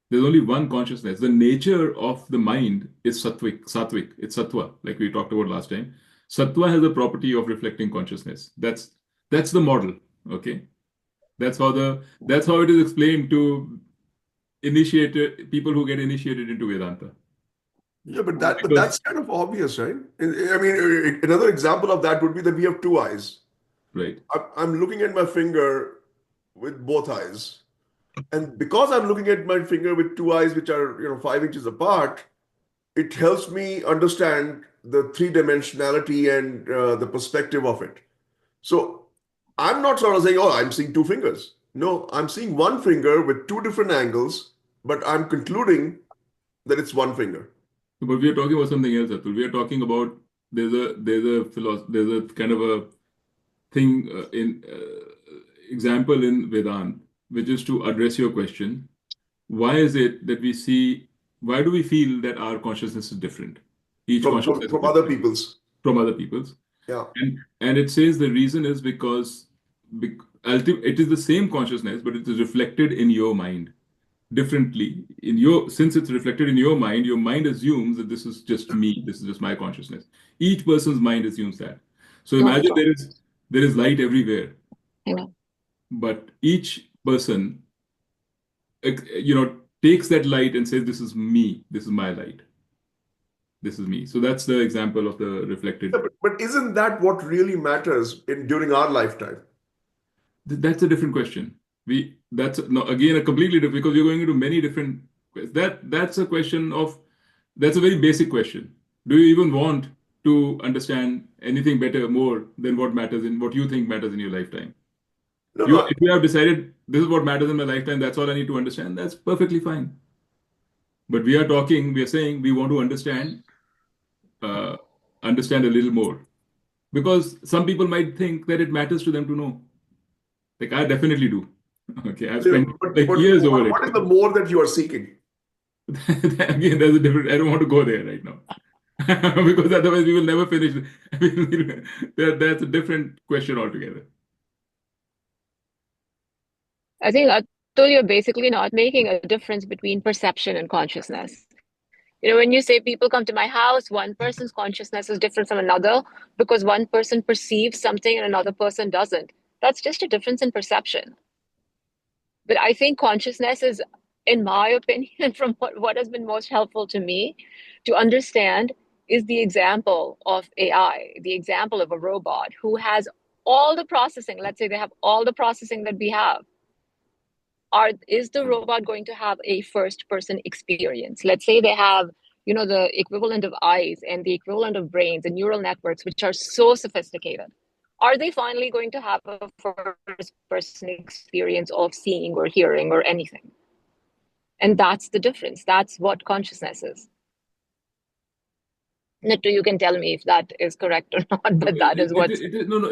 There's only one consciousness. The nature of the mind is sattvic. It's sattva, like we talked about last time. Sattva has a property of reflecting consciousness. That's the model. Okay, that's how it is explained to people who get initiated into Vedanta. Yeah, but Because that's kind of obvious, right? I mean, another example of that would be that we have two eyes. right, I'm looking at my finger with both eyes. And because I'm looking at my finger with two eyes, which are 5 inches apart, it helps me understand the three-dimensionality and the perspective of it. So I'm not sort of saying, oh, I'm seeing two fingers. No, I'm seeing one finger with two different angles, but I'm concluding that it's one finger. but we are talking about something else, Atul. We are talking about there's a kind of a thing in example in Vedanta, which is to address your question. Why is it that why do we feel that our consciousness is different? Each From consciousness from, is from other different people's. from other people's. Yeah. And it says the reason is because it is the same consciousness, but it is reflected in your mind differently. Since it's reflected in your mind assumes that this is just me, this is just my consciousness. Each person's mind assumes that. So No, imagine so, there is light everywhere, yeah. but each person takes that light and says, this is me, this is my light, this is me. So that's the example of the reflected. Yeah, but isn't that what really matters during our lifetime? That's a different question. That's no, again a completely different, because you're going into many different. That's a question of, that's a very basic question. Do you even want to understand anything better more than what you think matters in your lifetime? No, no. If you have decided this is what matters in my lifetime, that's all I need to understand, that's perfectly fine. But we are saying we want to understand a little more, because some people might think that it matters to them to know. Like I definitely do. Okay, I've spent like years over it. What is the more that you are seeking? Again, there's a different. I don't want to go there right now, because otherwise we will never finish. That's a different question altogether. I think, Atul, you're basically not making a difference between perception and consciousness. When you say people come to my house, one person's consciousness is different from another because one person perceives something and another person doesn't. That's just a difference in perception. But I think consciousness is, in my opinion, from what has been most helpful to me to understand, is the example of AI, the example of a robot who has all the processing. Let's say they have all the processing that we have. Is the robot going to have a first person experience? Let's say they have the equivalent of eyes and the equivalent of brains and neural networks, which are so sophisticated. Are they finally going to have a first person experience of seeing or hearing or anything? And that's the difference. That's what consciousness is. Nittu, you can tell me if that is correct or not, but that is No, it's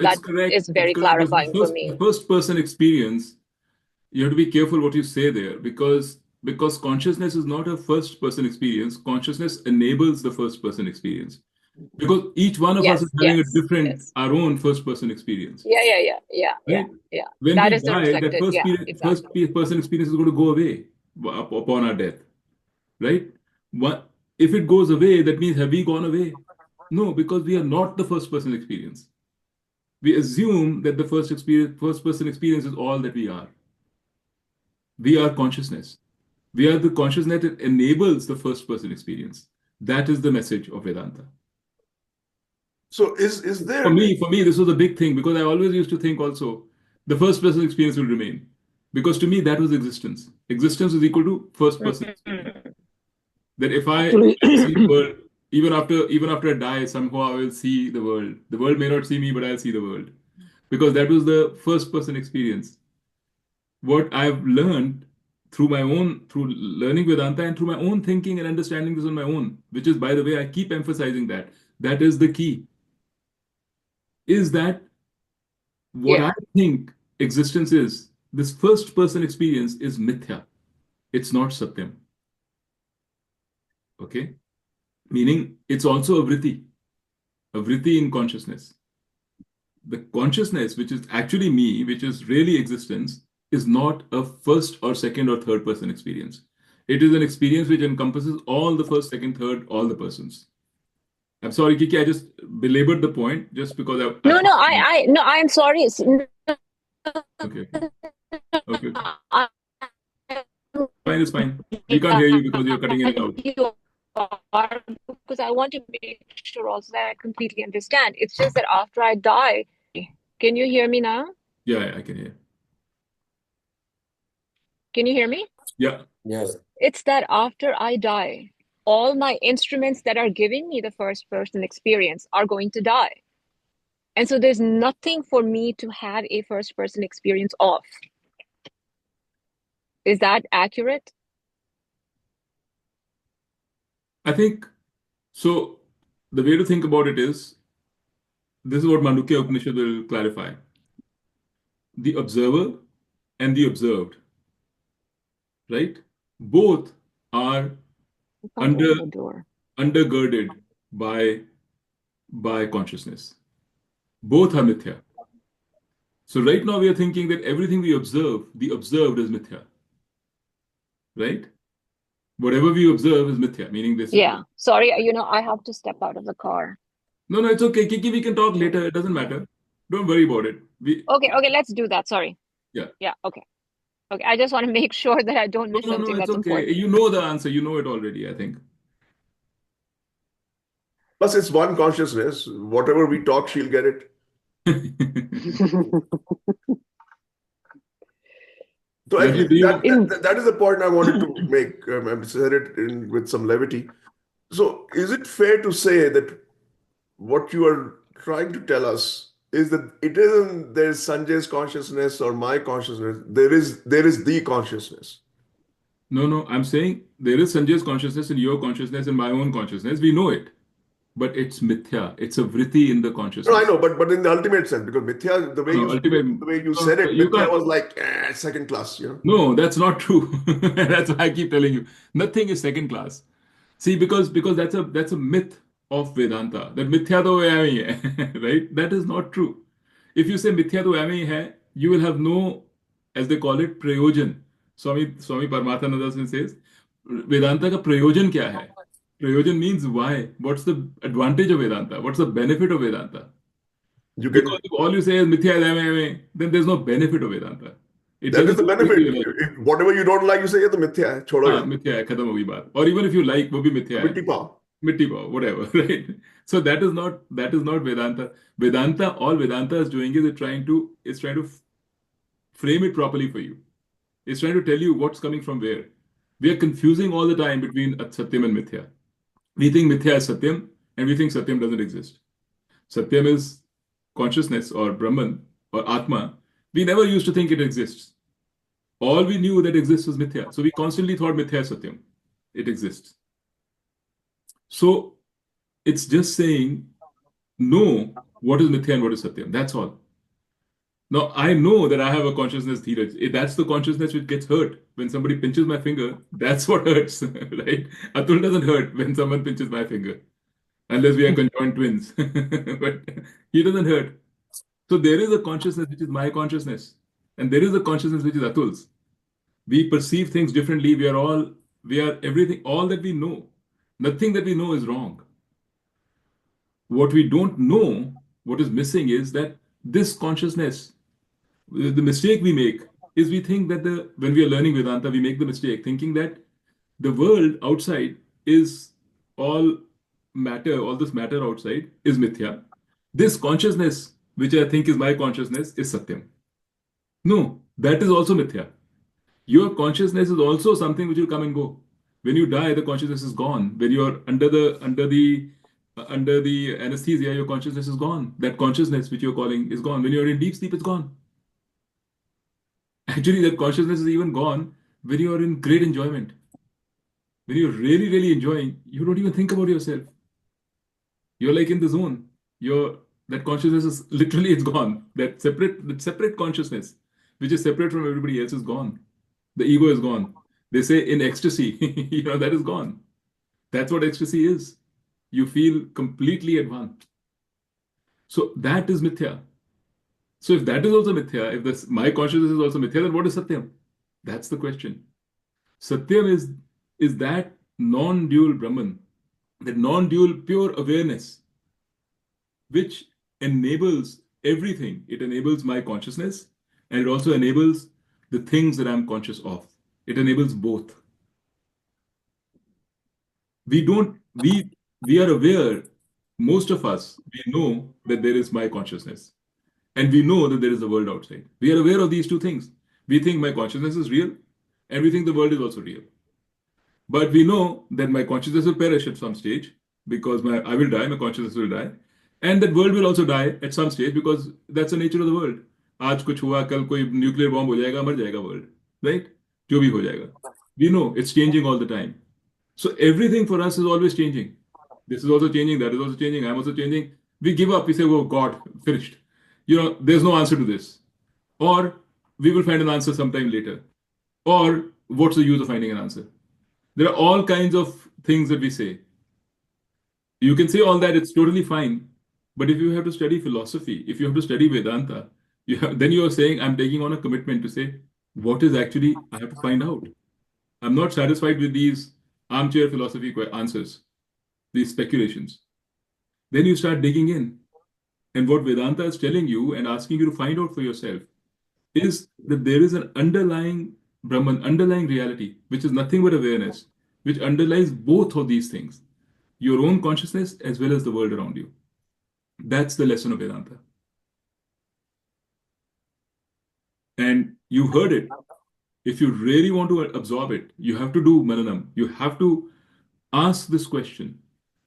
that correct. is very It's correct. But clarifying for me. the first person experience, you have to be careful what you say there, because because consciousness is not a first-person experience. Consciousness enables the first-person experience. Because each one of us is Yes, having a yes, different, yes. our own first-person experience, Yeah. right? When That we is the die, that reflected. Yeah, exactly. first-person experience is going to go away upon our death, right? What, if it goes away, that means have we gone away? No, because we are not the first-person experience. We assume that the first-person experience is all that we are. We are consciousness. We are the consciousness that enables the first-person experience. That is the message of Vedanta. So is For there, me, for me, this was a big thing because I always used to think also the first-person experience will remain. Because to me, that was existence. Existence is equal to first-person experience. Mhm. That if I Actually, see the world, even after I die, somehow I will see the world. The world may not see me, but I'll see the world. Because that was the first-person experience. What I've learned through learning Vedanta and through my own thinking and understanding this on my own, which is, by the way, I keep emphasizing that is the key, is that what I Yeah, think existence is, this first person experience is mithya. It's not satyam. Okay? Meaning it's also a vritti in consciousness. The consciousness, which is actually me, which is really existence, is not a first or second or third person experience. It is an experience which encompasses all the first, second, third, all the persons. I'm sorry, Kiki, I just belabored the point just because I no, thought. no, no, I'm sorry. Okay, okay, okay, okay. I, Fine, it's fine. We can't hear you because you're cutting in and out. you are, because I want to make sure also that I completely understand. It's just that after I die, can you hear me now? Yeah, yeah, I can hear. Can you hear me? Yeah. Yes. It's that after I die, all my instruments that are giving me the first person experience are going to die. And so there's nothing for me to have a first person experience of. Is that accurate? I think so. The way to think about it is this is what Mandukya Upanishad will clarify. The observer and the observed, right? Both are I can't under open the door. undergirded by consciousness. Both are mithya. So right now we are thinking that everything we observe, the observed is mithya, right? Whatever we observe is mithya, meaning this. Yeah. Sorry, I have to step out of the car. No, no, it's okay. Kiki, we can talk later. It doesn't matter. Don't worry about it. Okay, let's do that. Sorry. Yeah. Yeah, okay. Okay, I just want to make sure that I don't No, miss no, no, something it's that's okay. important. You know the answer. You know it already, I think. plus it's one consciousness. Whatever we talk, she'll get it. So Leslie, actually, do you? that is the point I wanted to make. I said it with some levity. So is it fair to say that what you are trying to tell us is that it isn't there's Sanjay's consciousness or my consciousness. There is the consciousness. No, no. I'm saying there is Sanjay's consciousness and your consciousness and my own consciousness. We know it, but it's mithya. It's a vritti in the No, I consciousness. know, but in the ultimate sense, because mithya, the way No, you no, speak, ultimate. the way you No, said no, it, you mithya can't. was like second class, you know. No, that's not true. That's why I keep telling you. Nothing is second class. See, because that's a myth of Vedanta. That mithya to एवं ही है, right? That is not true. If you say mithya to एवं ही है, you will have no, as they call it, prayojan. Swami Paramathananda Sin says, Vedanta का प्रयोजन क्या है? Prayojan means why? What's the advantage of Vedanta? What's the benefit of Vedanta? You Because can. if all you say is mithya है एवं ही, then there's no benefit of Vedanta. It That is doesn't the improve benefit. your life. Whatever you don't like, you say, ये तो मिथ्या है, छोड़ो हाँ यार, मिथ्या है खत्म होगी बात और even if you like वो भी मिथ्या है मिट्टी पाओ. मिट्टी पाओ whatever right so that is not Vedanta all Vedanta is doing is trying to frame it properly for you. It's trying to tell you what's coming from where. We are confusing all the time between Satyam and Mithya. We think Mithya is Satyam and we think Satyam doesn't exist. Satyam is consciousness or Brahman or Atma. We never used to think it exists. All we knew that exists was Mithya. So we constantly thought Mithya is Satyam. It exists. So it's just saying, know what is Mithya and what is Satyam. That's all. Now, I know that I have a consciousness, Dheeraj. That's the consciousness which gets hurt when somebody pinches my finger, that's what hurts, right? Atul doesn't hurt when someone pinches my finger, unless we are conjoined twins. But he doesn't hurt. So there is a consciousness which is my consciousness, and there is a consciousness which is Atul's. We perceive things differently. We are everything, all that we know. Nothing that we know is wrong. What we don't know, what is missing is that this consciousness, the mistake we make is we think that when we are learning Vedanta, we make the mistake thinking that the world outside is all matter, all this matter outside is mithya. This consciousness, which I think is my consciousness, is Satyam. No, that is also mithya. Your consciousness is also something which will come and go. When you die, the consciousness is gone. When you are under the anesthesia, your consciousness is gone. That consciousness which you're calling is gone. When you're in deep sleep, it's gone. Actually, that consciousness is even gone when you are in great enjoyment. When you're really, really enjoying, you don't even think about yourself. You're like in the zone. That consciousness is literally, it's gone. That separate consciousness, which is separate from everybody else, is gone. The ego is gone. They say in ecstasy, that is gone. That's what ecstasy is. You feel completely at one. So that is mithya. So if that is also mithya, if my consciousness is also mithya, then what is Satyam? That's the question. Satyam is that non-dual Brahman, that non-dual pure awareness, which enables everything. It enables my consciousness, and it also enables the things that I'm conscious of. It enables both. We are aware, most of us, we know that there is my consciousness. And we know that there is a world outside. We are aware of these two things. We think my consciousness is real, and we think the world is also real. But we know that my consciousness will perish at some stage because I will die, my consciousness will die. And that world will also die at some stage because that's the nature of the world. आज कुछ हुआ, कल कोई nuclear bomb हो जाएगा, मर जाएगा world. Right? जो भी हो जाएगा. We know it's changing all the time. So everything for us is always changing. This is also changing, that is also changing, I'm also changing. We give up, we say, oh God, finished. There's no answer to this. Or we will find an answer sometime later. Or what's the use of finding an answer? There are all kinds of things that we say. You can say all that, it's totally fine. But if you have to study philosophy, if you have to study Vedanta, then you are saying, I'm taking on a commitment to say, what is actually, I have to find out. I'm not satisfied with these armchair philosophy answers, these speculations. Then you start digging in. And what Vedanta is telling you and asking you to find out for yourself is that there is an underlying Brahman, underlying reality, which is nothing but awareness, which underlies both of these things, your own consciousness as well as the world around you. That's the lesson of Vedanta. And you heard it. If you really want to absorb it, you have to do Mananam. You have to ask this question.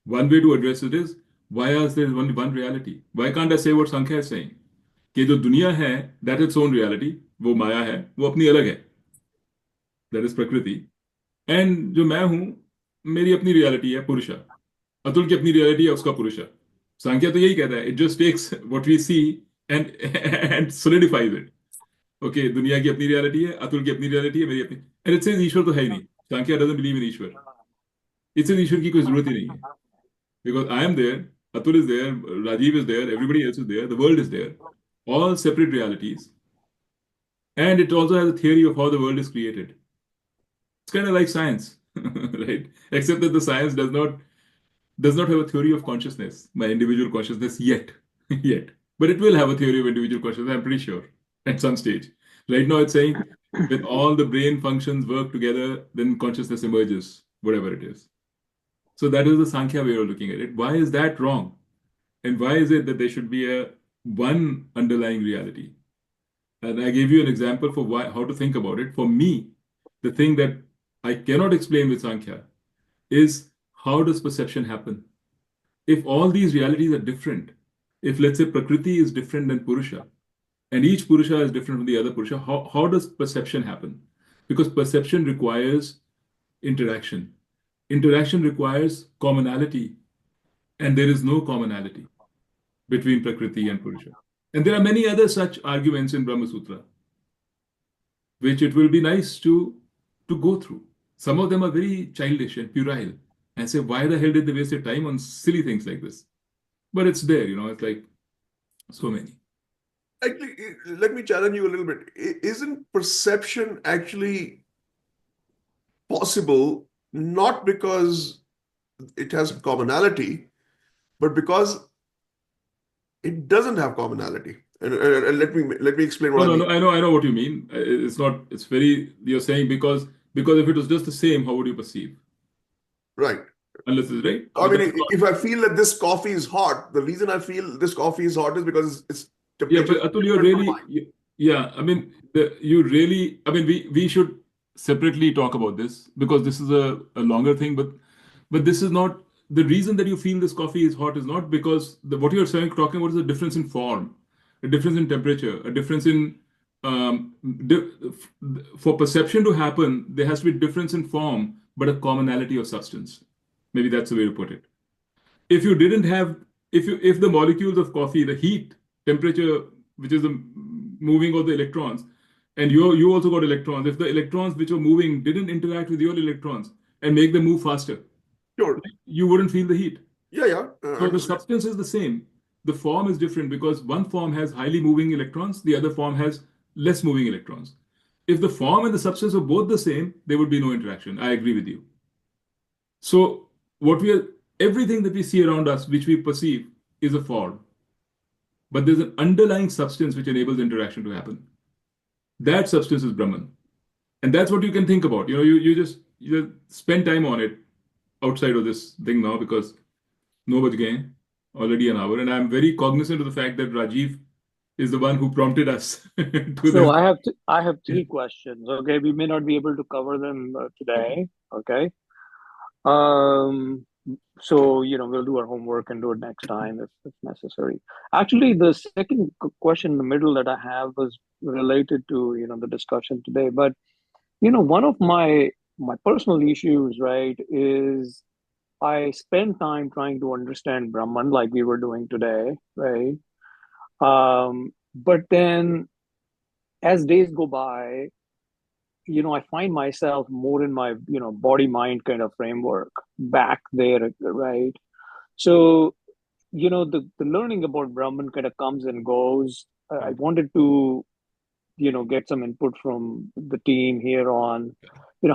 One way to address it is, why is there only one reality? Why can't I say what Sankhya is saying? कि जो दुनिया है, that is its own reality, वो माया है, वो अपनी अलग है. That is प्रकृति. And जो मैं हूँ, मेरी अपनी reality है, पुरुषा. अतुल की अपनी reality है, उसका पुरुषा. सांख्या तो यही कहता है, it just takes what we see and solidifies it. Okay, दुनिया की अपनी reality है, अतुल की अपनी reality है, मेरी अपनी. And it says ईश्वर तो है ही नहीं. Sankhya doesn't believe in Ishwar. It says ईश्वर की कोई जरूरत ही नहीं है. Because I am there, Atul is there, Rajiv is there, everybody else is there, the world is there. All separate realities. And it also has a theory of how the world is created. It's kind of like science, right? Except that the science does not have a theory of consciousness, my individual consciousness yet. Yet. But it will have a theory of individual consciousness, I'm pretty sure, at some stage. Right now it's saying when all the brain functions work together, then consciousness emerges, whatever it is. So that is the Sankhya way of looking at it. Why is that wrong? And why is it that there should be one underlying reality? And I gave you an example for how to think about it. For me, the thing that I cannot explain with Sankhya is, how does perception happen? If all these realities are different, if let's say Prakriti is different than Purusha, and each Purusha is different from the other Purusha, how does perception happen? Because perception requires interaction. Interaction requires commonality, and there is no commonality between Prakriti and Purusha. And there are many other such arguments in Brahma Sutra, which it will be nice to to go through. Some of them are very childish and puerile. And say, why the hell did they waste their time on silly things like this? But it's there, it's like so many. Actually, let me challenge you a little bit. Isn't perception actually possible not because it has commonality, but because it doesn't have commonality? And let me explain what No, I no, mean. no. I know what you mean. It's not. It's very. You're saying because if it was just the same, how would you perceive? Right. Unless it's right. I But mean, that's not. if I feel that this coffee is hot, the reason I feel this coffee is hot is because its Yeah, temperature but is Atul, you're different from really. mine. Yeah, I mean, you really. I mean, we should separately talk about this because this is a longer thing. But this is not the reason that you feel this coffee is hot is not because what you're saying talking about is a difference in form, a difference in temperature, a difference in um, di- for perception to happen, there has to be difference in form, but a commonality of substance. Maybe that's the way to put it. If you didn't have if the molecules of coffee, the heat, temperature, which is the moving of the electrons, and you also got electrons, if the electrons which are moving didn't interact with your electrons and make them move faster, Sure. you wouldn't feel the heat. Yeah, yeah. So the substance is the same. The form is different because one form has highly moving electrons, the other form has less moving electrons. If the form and the substance were both the same, there would be no interaction. I agree with you. So everything that we see around us, which we perceive, is a form. But there's an underlying substance which enables interaction to happen. That substance is Brahman. And that's what you can think about. You just spend time on it outside of this thing now because no baj gaye, already an hour. And I'm very cognizant of the fact that Rajiv is the one who prompted us to So this. I have three questions. Okay, we may not be able to cover them today. Okay. Um, so we'll do our homework and do it next time if necessary. Actually, the second question in the middle that I have was related to the discussion today. But one of my personal issues, right, is I spend time trying to understand Brahman like we were doing today, right? But then as days go by, I find myself more in my body mind kind of framework back there, right? So the learning about Brahman kind of comes and goes. I wanted to get some input from the team here on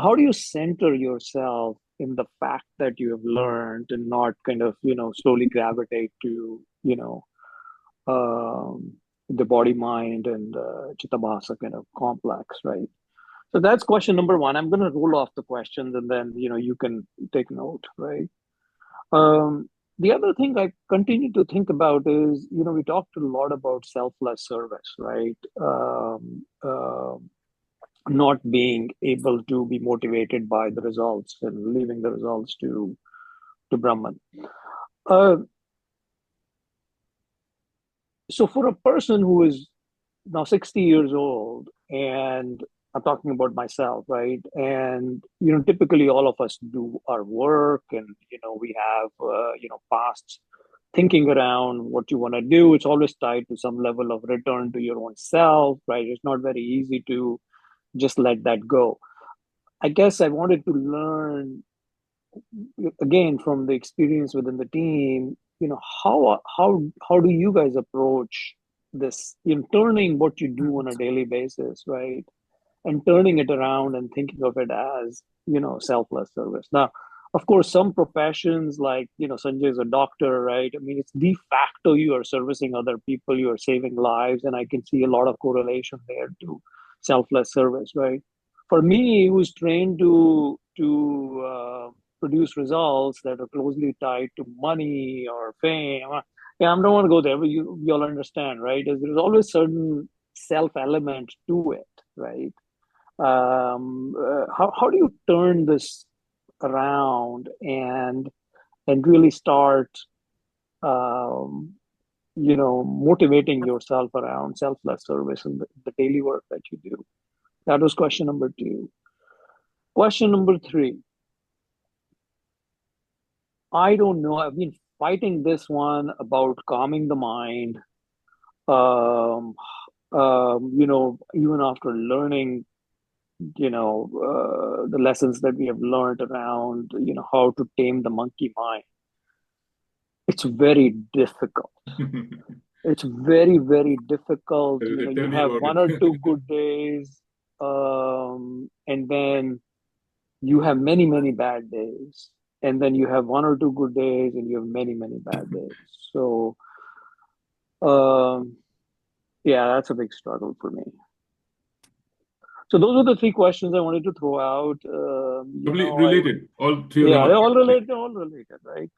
how do you center yourself in the fact that you have learned and not kind of slowly gravitate to um, the body mind and Chittabhasa kind of complex, right? So that's question number one. I'm going to roll off the questions and then you can take note, right? Um, the other thing I continue to think about is, we talked a lot about selfless service, right? Not being able to be motivated by the results and leaving the results to Brahman. Uh, so for a person who is now 60 years old, and I'm talking about myself, right? And typically all of us do our work, and we have past thinking around what you want to do. It's always tied to some level of return to your own self, right? It's not very easy to just let that go. I guess I wanted to learn again from the experience within the team. How do you guys approach this in turning what you do on a daily basis, right? And turning it around and thinking of it as selfless service. Now, of course, some professions like Sanjay is a doctor, right? I mean, it's de facto you are servicing other people, you are saving lives, and I can see a lot of correlation there to selfless service, right? For me, who's trained to produce results that are closely tied to money or fame, yeah, I don't want to go there, but you all understand, right? There's always certain self element to it, right? How do you turn this around and really start motivating yourself around selfless service and the daily work that you do? That was question number two. Question number three, I don't know, I've been fighting this one about calming the mind, even after learning the lessons that we have learned around, how to tame the monkey mind. It's very difficult. It's very, very difficult. Tell You me have about one or two it. good days, and then you have many, many bad days. And then you have one or two good days, and you have many, many bad days. So, yeah, that's a big struggle for me. So those are the three questions I wanted to throw out. Related. All three of them Yeah, are they're all related. They're all related, right?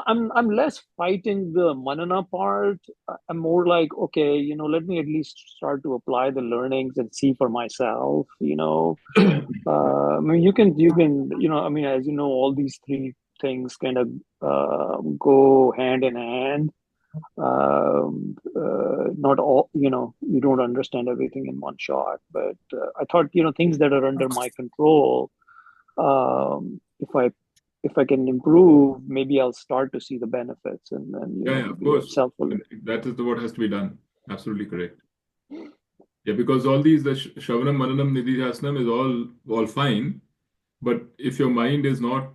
I'm less fighting the manana part. I'm more like, okay, let me at least start to apply the learnings and see for myself. I mean, I mean, as you know, all these three things kind of go hand in hand. Not all, you don't understand everything in one shot, but I thought, things that are under my control, if I can improve, maybe I'll start to see the benefits and then, Yeah, of be course. self-fulfilling. That is what has to be done. Absolutely correct. Yeah, because all these, the Shravanam, Mananam, Nididhyasanam is all fine. But if your mind is not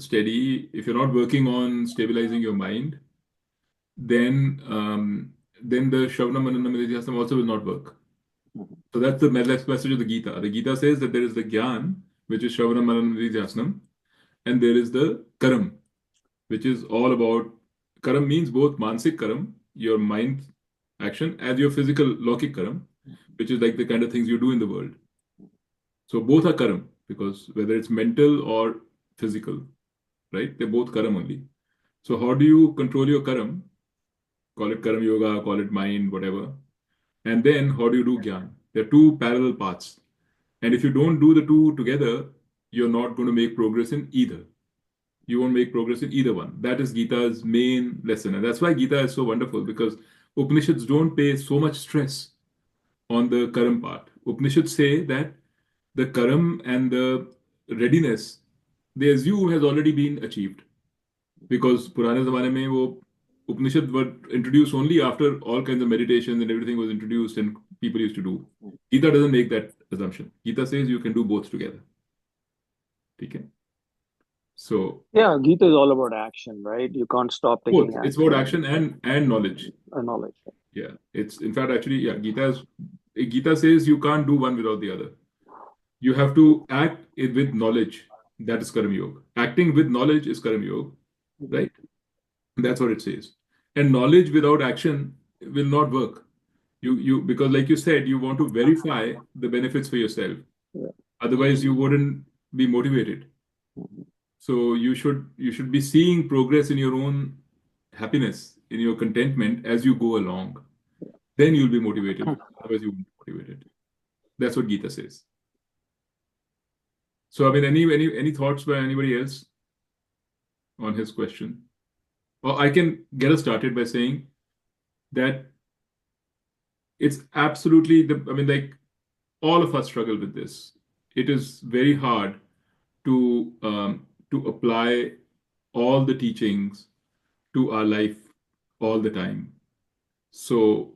steady, if you're not working on stabilizing your mind, then the Shravanam, Mananam, Nididhyasanam also will not work. So that's the message of the Gita. The Gita says that there is the Gyan, which is Shravanam, Mananam, Nididhyasanam, and there is the Karam, which is all about. Karam means both Mansik Karam, your mind action, and your physical Lokik Karam, which is like the kind of things you do in the world. So both are Karam, because whether it's mental or physical, right? They're both Karam only. So how do you control your Karam? Call it Karam Yoga, call it mind, whatever. And then how do you do Gyan? They're two parallel paths. And if you don't do the two together, you're not going to make progress in either. You won't make progress in either one. That is Gita's main lesson. And that's why Gita is so wonderful, because Upanishads don't pay so much stress on the Karam part. Upanishads say that the Karam and the readiness, they assume has already been achieved. Because Purane Zamane mein wo Upanishads were introduced only after all kinds of meditations and everything was introduced and people used to do. Gita doesn't make that assumption. Gita says you can do both together. Okay? So Yeah, Gita is all about action, right? You can't stop both. taking It's about action. action and knowledge. Knowledge. Yeah. It's in fact actually, yeah, Gita says you can't do one without the other. You have to act with knowledge. That is Karma Yoga. Acting with knowledge is Karma Yoga, right? That's what it says. And knowledge without action will not work. You because like you said, you want to verify the benefits for yourself. Yeah. Otherwise, you wouldn't be motivated. So you should be seeing progress in your own happiness, in your contentment as you go along. Then you'll be motivated. Otherwise, you won't be motivated. That's what Gita says. So I mean, any thoughts by anybody else on his question? Or I can get us started by saying that it's absolutely I mean, like all of us struggle with this. It is very hard to apply all the teachings to our life all the time. So,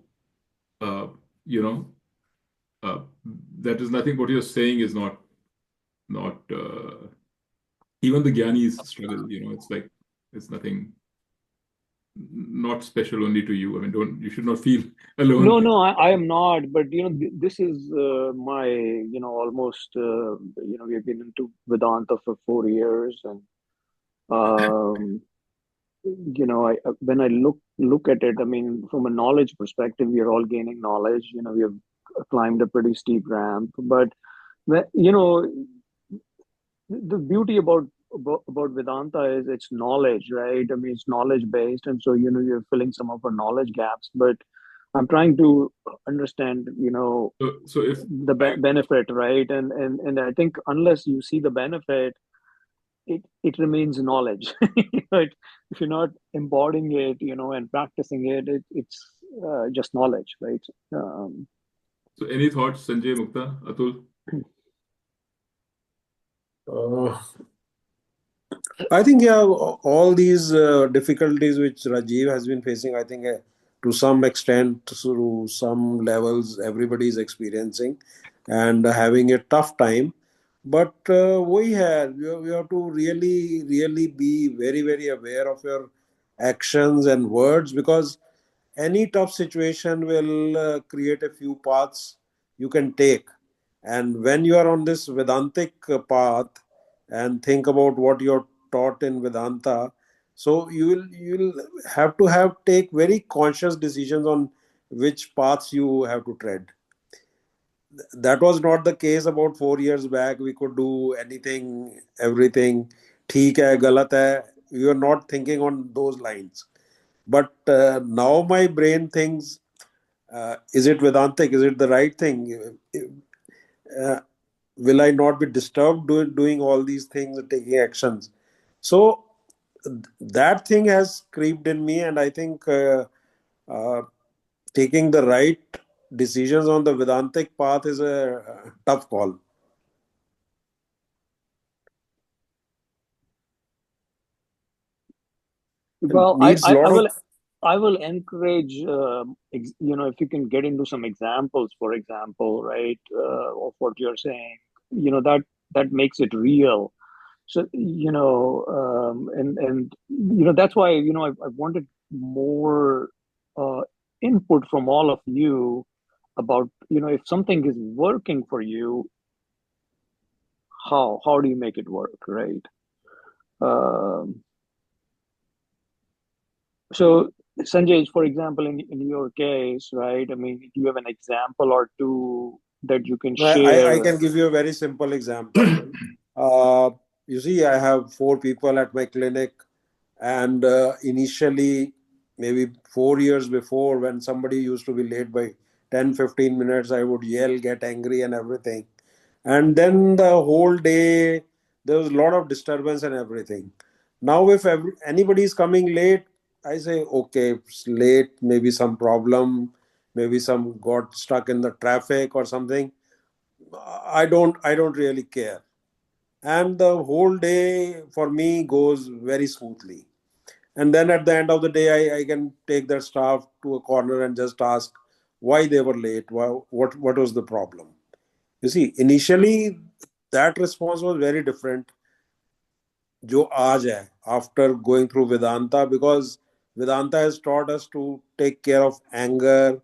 uh, you know, that is nothing. What you're saying is not even the Gyanis struggle. It's like it's nothing, not special only to you. I mean, you should not feel alone. No, I am not. But this is my almost we have been into Vedanta for 4 years, and I when I look at it, I mean, from a knowledge perspective, we are all gaining knowledge. We have climbed a pretty steep ramp, but the beauty about Vedanta is it's knowledge, right? I mean, it's knowledge based, and so you're filling some of our knowledge gaps. But I'm trying to understand, So if the benefit, right? And I think unless you see the benefit, it remains knowledge. But if you're not embodying it, and practicing it's just knowledge, right? So any thoughts, Sanjay, Mukta, Atul? I think, yeah, all these difficulties which Rajiv has been facing, I think to some extent, through some levels, everybody is experiencing. and having a tough time. But we have to really be very aware of your actions and words, because any tough situation will create a few paths you can take. And when you are on this Vedantic path and think about what you're taught in Vedanta, so you will have to take very conscious decisions on which paths you have to tread. That was not the case about 4 years back. We could do anything, everything. ठीक है, गलत है. We were not thinking on those lines. But now my brain thinks, is it Vedantic? Is it the right thing? Uh, will I not be disturbed doing all these things and taking actions? So that thing has creeped in me, and I think uh, taking the right decisions on the Vedantic path is a tough call. Well, Needs a lot of. I will encourage, if you can get into some examples, for example, right, of what you're saying, that makes it real. So, that's why, I wanted more input from all of you about, if something is working for you, how do you make it work, right? So, Sanjay, for example, in your case, right? I mean, do you have an example or two that you can I share? can give you a very simple example. Uh, you see, I have 4 people at my clinic, and initially, maybe 4 years before, when somebody used to be late by 10-15 minutes, I would yell, get angry, and everything. And then the whole day, there was a lot of disturbance and everything. Now, if anybody is coming late, I say, okay, it's late, maybe some problem, maybe some got stuck in the traffic or something. I don't really care. And the whole day for me goes very smoothly. And then at the end of the day, I can take their staff to a corner and just ask why they were late. What was the problem? You see, initially that response was very different. जो आज है, after going through Vedanta, because Vedanta has taught us to take care of anger,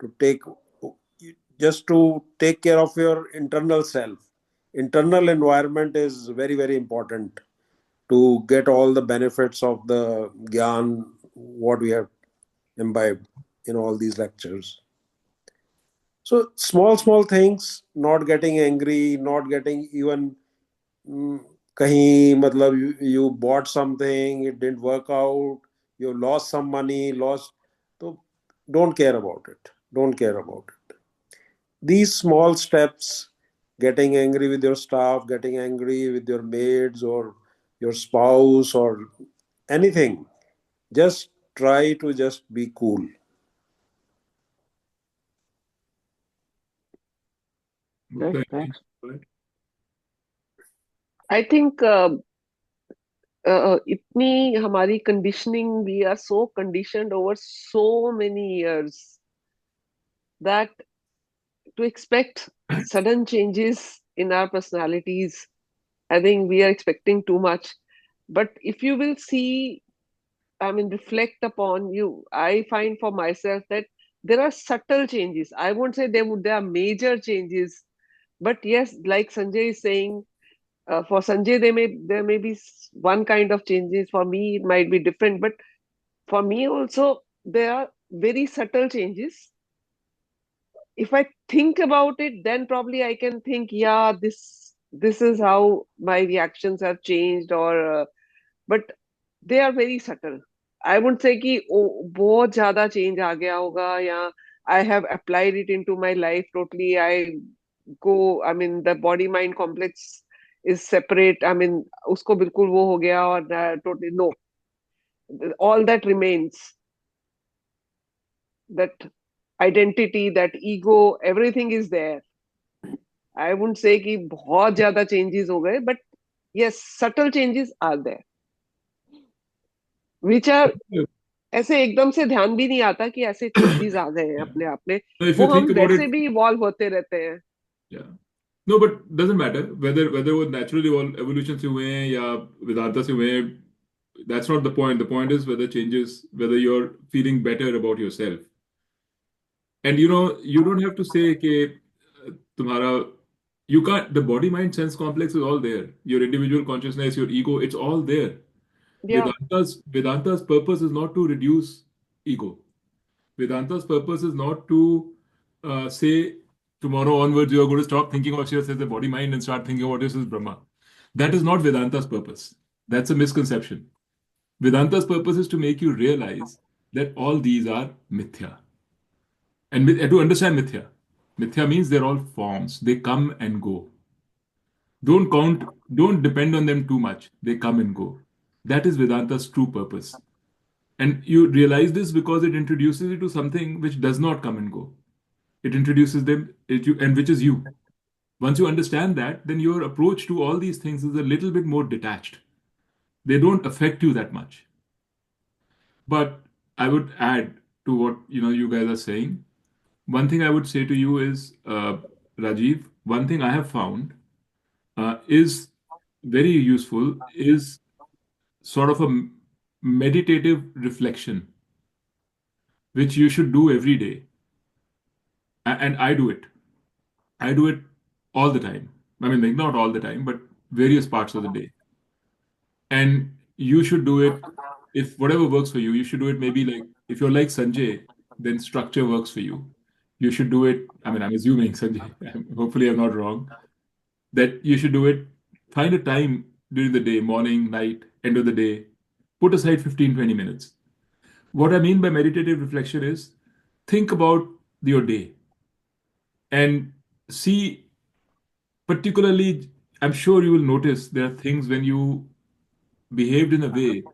to take just to take care of your internal self. Internal environment is very important to get all the benefits of the gyan what we have imbibed in all these lectures. So small things, not getting angry, not getting even कहीं मतलब you bought something, it didn't work out, you lost some money, lost, so don't care about it. Don't care about it. These small steps, getting angry with your staff, getting angry with your maids or your spouse or anything, just try to just be cool. Okay, thanks. I think itni hamari conditioning, we are so conditioned over so many years that to expect sudden changes in our personalities, I think we are expecting too much. But if you will see, I mean, reflect upon you, I find for myself that there are subtle changes. I won't say there are major changes, but yes, like Sanjay is saying, for Sanjay there may be one kind of changes. For me, it might be different. But for me also, there are very subtle changes. If I think about it, then probably I can think, yeah, this is how my reactions have changed, or but they are very subtle. I wouldn't say कि बहुत ज़्यादा change आ गया होगा, या I have applied it into my life totally. I mean, the body mind complex is separate. I mean, उसको बिल्कुल वो हो गया और totally no. All that remains, that identity, that ego, everything is there. I wouldn't say कि बहुत ज़्यादा changes हो गए, but yes, subtle changes are there, which are ऐसे एकदम से ध्यान भी नहीं आता कि ऐसे चेंजेस आ गए हैं अपने आप में. So if वो you हम think about वैसे it, भी इवॉल्व होते रहते हैं. Yeah. No, but doesn't matter whether वो naturally evolution से हुए हैं या Vedanta से हुए हैं. That's not the point. The point is whether you're feeling better about yourself. And you don't have to say कि तुम्हारा you can't. The body mind sense complex is all there. Your individual consciousness, your ego, it's all there. Yeah. Vedanta's purpose is not to reduce ego. Vedanta's purpose is not to say tomorrow onwards you are going to stop thinking of yourself as a body mind and start thinking about yourself as Brahma. That is not Vedanta's purpose. That's a misconception. Vedanta's purpose is to make you realize that all these are mithya. And to understand mithya, mithya means they're all forms. They come and go. Don't depend on them too much. They come and go. That is Vedanta's true purpose. And you realize this because it introduces you to something which does not come and go. It introduces and which is you. Once you understand that, then your approach to all these things is a little bit more detached. They don't affect you that much. But I would add to what you guys are saying. One thing I would say to you is, Rajiv, one thing I have found is very useful is sort of a meditative reflection, which you should do every day. And I do it. I do it all the time. I mean, like not all the time, but various parts of the day. And you should do it if whatever works for you. You should do it maybe like if you're like Sanjay, then structure works for you. You should do it. I mean, I'm assuming Sanjay, hopefully I'm not wrong, that you should do it. Find a time during the day, morning, night, end of the day. Put aside 15, 20 minutes. What I mean by meditative reflection is think about your day and see, particularly, I'm sure you will notice there are things when you behaved in a way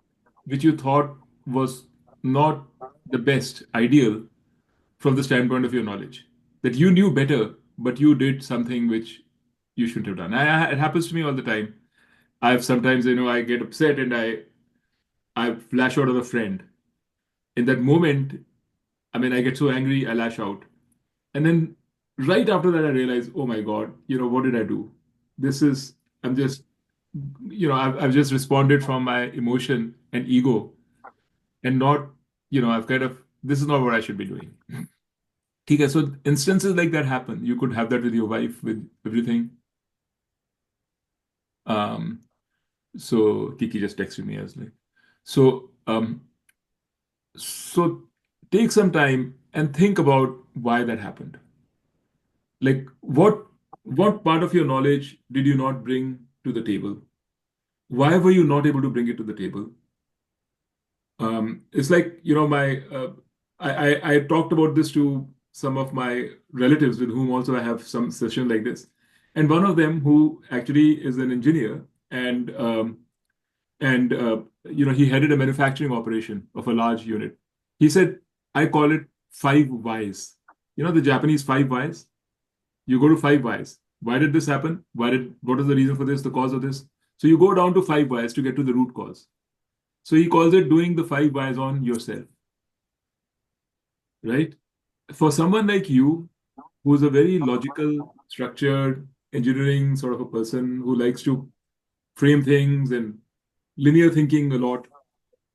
which you thought was not the best, ideal from the standpoint of your knowledge. That you knew better, but you did something which you shouldn't have done. It happens to me all the time. I've sometimes, I get upset and I flash out at a friend. In that moment, I mean, I get so angry, I lash out. And then right after that, I realize, oh my God, what did I do? This is, I'm just, I've just responded from my emotion and ego and not, I've kind of, this is not what I should be doing. Okay, so instances like that happen. You could have that with your wife, with everything. Um, so Kiki just texted me as like, so, so take some time and think about why that happened. Like what part of your knowledge did you not bring to the table? Why were you not able to bring it to the table? It's like, I talked about this to some of my relatives with whom also I have some session like this. And one of them who actually is an engineer and he headed a manufacturing operation of a large unit. He said, I call it five whys. The Japanese five whys? You go to five whys. Why did this happen? What is the reason for this, the cause of this? So you go down to five whys to get to the root cause. So he calls it doing the five whys on yourself. Right? For someone like you, who's a very logical, structured, engineering sort of a person who likes to frame things and linear thinking a lot,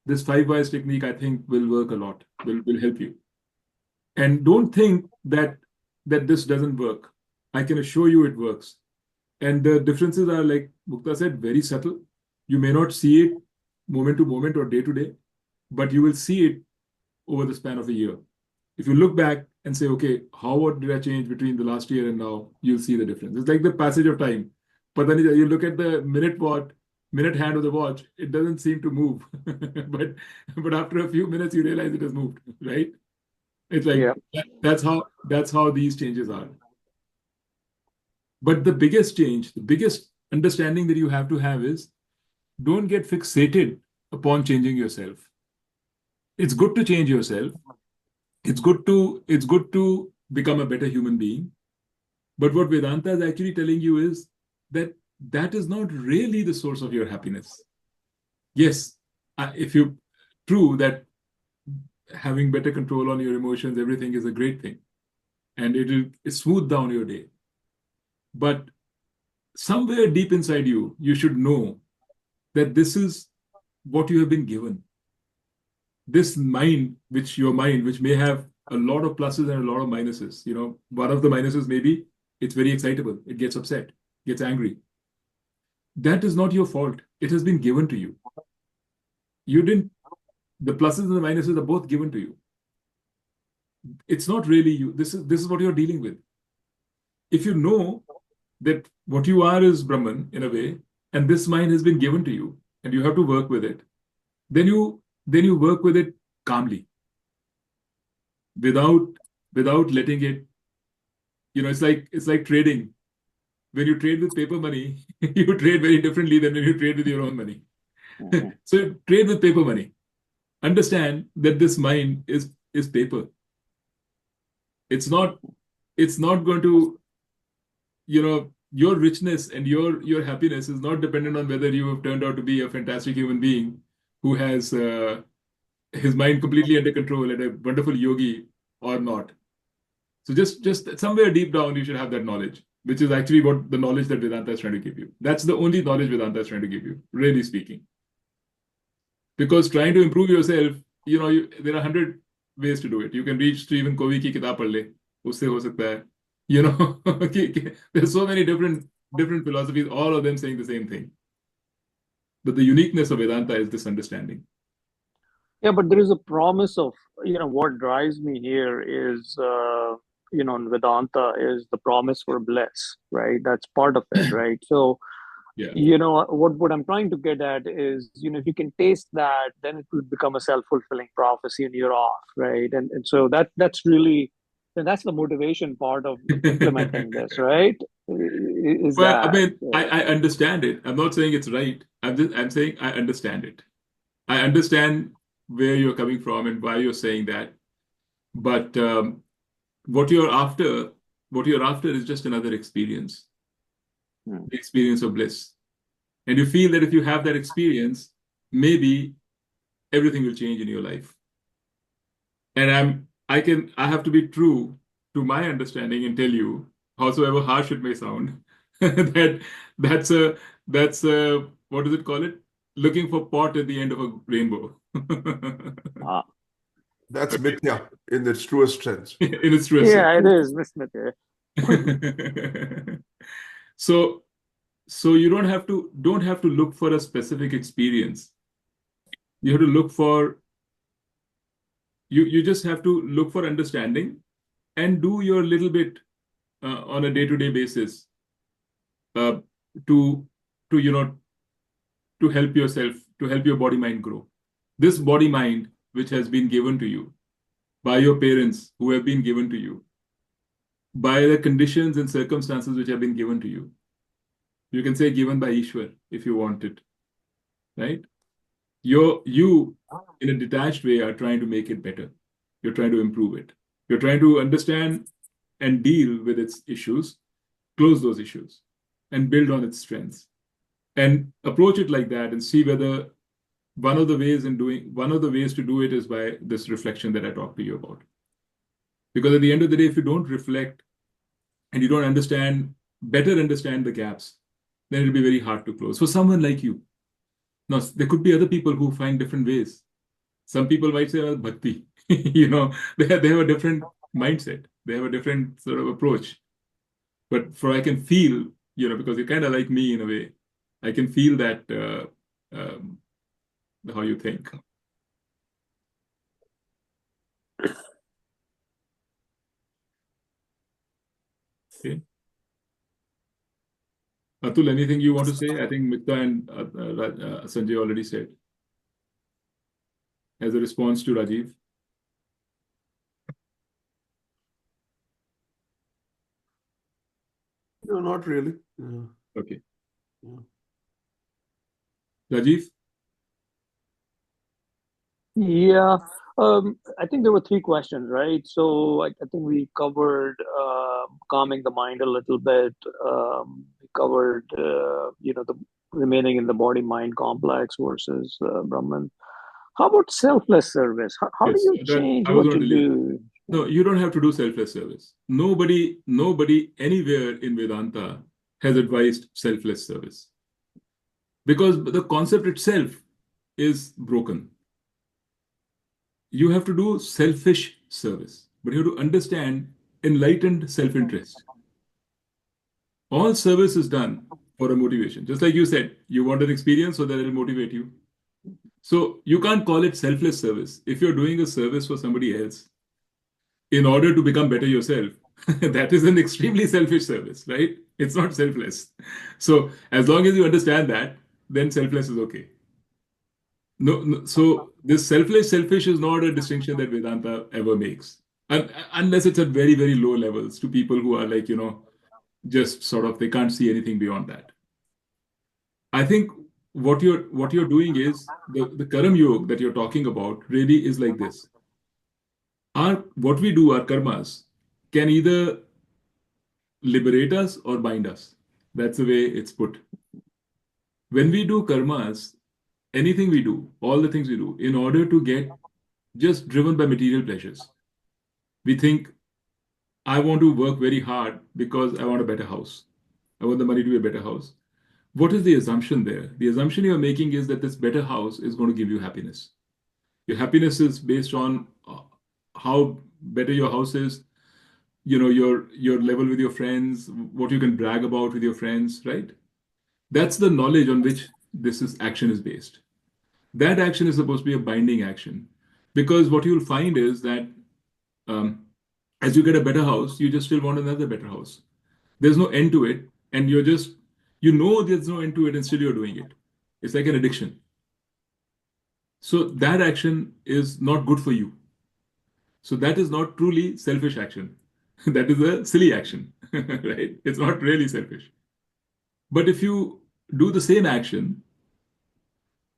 this five whys technique, I think, will work a lot, will help you. And don't think that this doesn't work. I can assure you it works. And the differences are, like Mukta said, very subtle. You may not see it moment to moment or day to day, but you will see it over the span of a year. If you look back and say, okay, what did I change between the last year and now? You'll see the difference. It's like the passage of time. But then you look at the minute hand of the watch, it doesn't seem to move. but after a few minutes, you realize it has moved, right? It's like Yeah. that's how these changes are. But the biggest change, the biggest understanding that you have to have is don't get fixated upon changing yourself. It's good to change yourself. It's good to become a better human being. But what Vedanta is actually telling you is that is not really the source of your happiness. Yes, if you true that having better control on your emotions, everything is a great thing, and it will smooth down your day. But somewhere deep inside you, you should know that this is what you have been given. This mind, which may have a lot of pluses and a lot of minuses. One of the minuses may be it's very excitable. It gets upset, gets angry. That is not your fault. It has been given to you. You didn't, the pluses and the minuses are both given to you. It's not really you. This is what you're dealing with. If you know that what you are is Brahman in a way, and this mind has been given to you, and you have to work with it, then you work with it calmly, without letting it. It's like trading. When you trade with paper money, you trade very differently than when you trade with your own money. So trade with paper money. Understand that this mind is paper. It's not going to, your richness and your happiness is not dependent on whether you have turned out to be a fantastic human being who has his mind completely under control and a wonderful yogi or not. So just somewhere deep down, you should have that knowledge, which is actually what the knowledge that Vedanta is trying to give you. That's the only knowledge Vedanta is trying to give you, really speaking. Because trying to improve yourself, there are 100 ways to do it. You can reach Stephen Covey ki kitab padh le, usse ho sakta hai. There's so many different philosophies, all of them saying the same thing. But the uniqueness of Vedanta is this understanding. Yeah, but there is a promise of, what drives me here is, in Vedanta is the promise for bliss, right? That's part of it, right? So, yeah. What I'm trying to get at is, if you can taste that, then it will become a self-fulfilling prophecy and you're off, right? And so that's really, that's the motivation part of implementing this, right? I mean, I understand it. I'm not saying it's right. I'm saying I understand it. I understand where you're coming from and why you're saying that. But what you're after is just another experience. The experience of bliss. And you feel that if you have that experience, maybe everything will change in your life. And I have to be true to my understanding and tell you, howsoever harsh it may sound, that's what does it call it? Looking for pot at the end of a rainbow. That's mithya in its truest sense. In its truest sense. Yeah, it is mithya. So you don't have to look for a specific experience. You have to look for you just have to look for understanding and do your little bit on a day-to-day basis to help yourself, to help your body mind grow. This body mind which has been given to you by your parents, who have been given to you, by the conditions and circumstances which have been given to you. You can say given by Ishwar if you want it, right? You in a detached way are trying to make it better. You're trying to improve it. You're trying to understand and deal with its issues, close those issues, and build on its strengths. And approach it like that and see whether one of the ways to do it is by this reflection that I talked to you about. Because at the end of the day, if you don't reflect and you don't better understand the gaps, then it'll be very hard to close. For someone like you. Now, there could be other people who find different ways. Some people might say, well, bhakti. They have a different mindset. They have a different sort of approach. But I can feel, because you're kind of like me in a way, I can feel that how you think. Okay. Atul, anything you want to say? I think Mikta and Sanjay already said. As a response to Rajiv. No, not really. Okay. Rajiv? Yeah, I think there were three questions, right? So I think we covered calming the mind a little bit. We covered, the remaining in the body-mind complex versus Brahman. How about selfless service? How do Yes, you change I was what going you to do? No, you don't have to do selfless service. Nobody anywhere in Vedanta has advised selfless service because the concept itself is broken. You have to do selfish service, but you have to understand enlightened self-interest. All service is done for a motivation. Just like you said, you want an experience so that it will motivate you. So you can't call it selfless service. If you're doing a service for somebody else in order to become better yourself, that is an extremely selfish service, right? It's not selfless. So as long as you understand that, then selfless is okay. No, so this selfish is not a distinction that Vedanta ever makes. Unless it's at very, very low levels to people who are like, just sort of they can't see anything beyond that. I think what you're doing is the Karam Yoga that you're talking about really is like this. What we do, our karmas, can either liberate us or bind us. That's the way it's put. When we do karmas, anything we do, all the things we do, in order to get just driven by material pleasures, we think, I want to work very hard because I want a better house. I want the money to be a better house. What is the assumption there? The assumption you're making is that this better house is going to give you happiness. Your happiness is based on how better your house is, your level with your friends, what you can brag about with your friends, right? That's the knowledge on which action is based. That action is supposed to be a binding action, because what you'll find is that um, as you get a better house, you just still want another better house. There's no end to it, and there's no end to it, and still you're doing it. It's like an addiction. So that action is not good for you. So that is not truly selfish action. That is a silly action, right? It's not really selfish. But if you do the same action,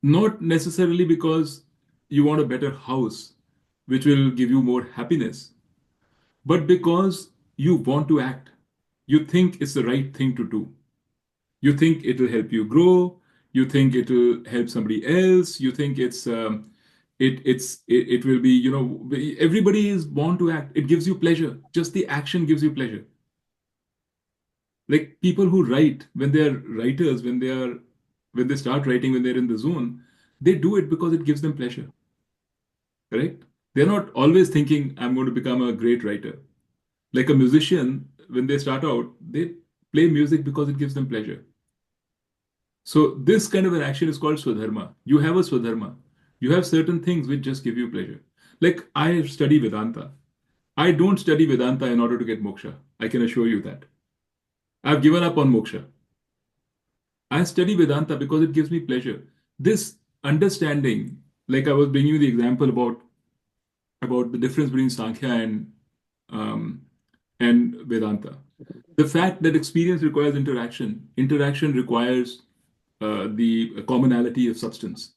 not necessarily because you want a better house, which will give you more happiness, but because you want to act. You think it's the right thing to do. You think it will help you grow. You think it will help somebody else. You think it will be, everybody is born to act. It gives you pleasure. Just the action gives you pleasure. Like people who write, when they're writers, when they start writing, when they're in the zone, they do it because it gives them pleasure. Correct? They're not always thinking, I'm going to become a great writer. Like a musician, when they start out, they play music because it gives them pleasure. So this kind of an action is called swadharma. You have a swadharma. You have certain things which just give you pleasure. Like I study Vedanta. I don't study Vedanta in order to get moksha. I can assure you that. I've given up on moksha. I study Vedanta because it gives me pleasure. This understanding, like I was bringing you the example about the difference between Sankhya um, and Vedanta. The fact that experience requires interaction, interaction requires the commonality of substance.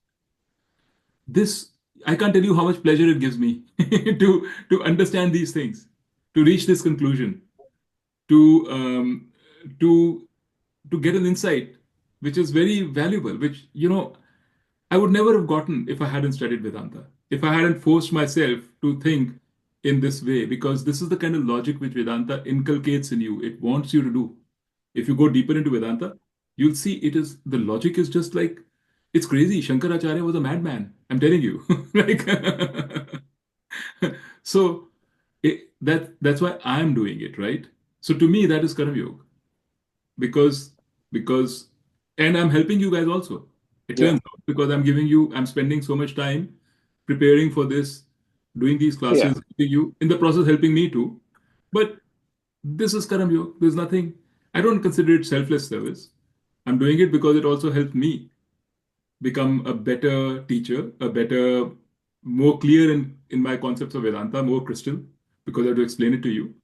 This, I can't tell you how much pleasure it gives me to understand these things, to reach this conclusion, to to to get an insight which is very valuable, which I would never have gotten if I hadn't studied Vedanta, if I hadn't forced myself to think in this way, because this is the kind of logic which Vedanta inculcates in you. It wants you to do. If you go deeper into Vedanta, you'll see the logic is just like, it's crazy. Shankaracharya was a madman. I'm telling you. Like, so that's why I'm doing it, right? So to me, that is Karma Yoga, because because and I'm helping you guys also. It Yeah. turns out, because I'm spending so much time preparing for this, doing these Yeah. classes, helping you in the process, helping me too. But this is Karam Yoga. There's nothing. I don't consider it selfless service. I'm doing it because it also helped me become a better teacher, a better, more clear in my concepts of Vedanta, more crystal, because I have to explain it to you.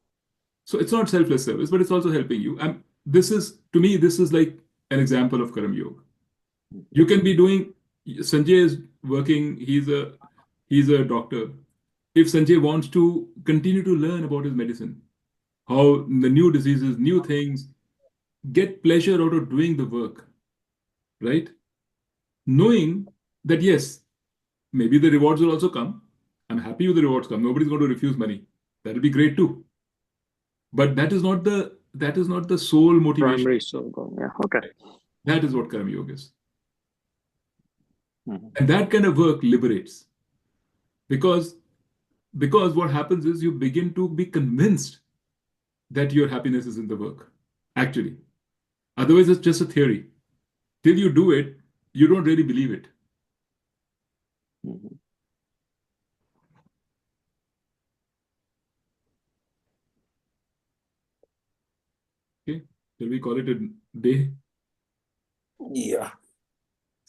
So it's not selfless service, but it's also helping you. And to me, this is like an example of Karam Yoga. You can be doing, Sanjay is working, he's a doctor. If Sanjay wants to continue to learn about his medicine, how the new diseases, new things, get pleasure out of doing the work, right? Knowing that, yes, maybe the rewards will also come. I'm happy with the rewards come. Nobody's going to refuse money. that'll be great too. But that is not the sole motivation. Primary soul goal. Yeah. Okay. That is what Karma Yoga is. Mhm. And that kind of work liberates. Because what happens is you begin to be convinced that your happiness is in the work, actually. Otherwise, it's just a theory. Till you do it, you don't really believe it. Mhm. Okay? Shall we call it a day? Yeah.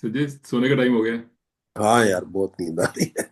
So just सोने का time हो गया हाँ यार बहुत नींद आ रही है.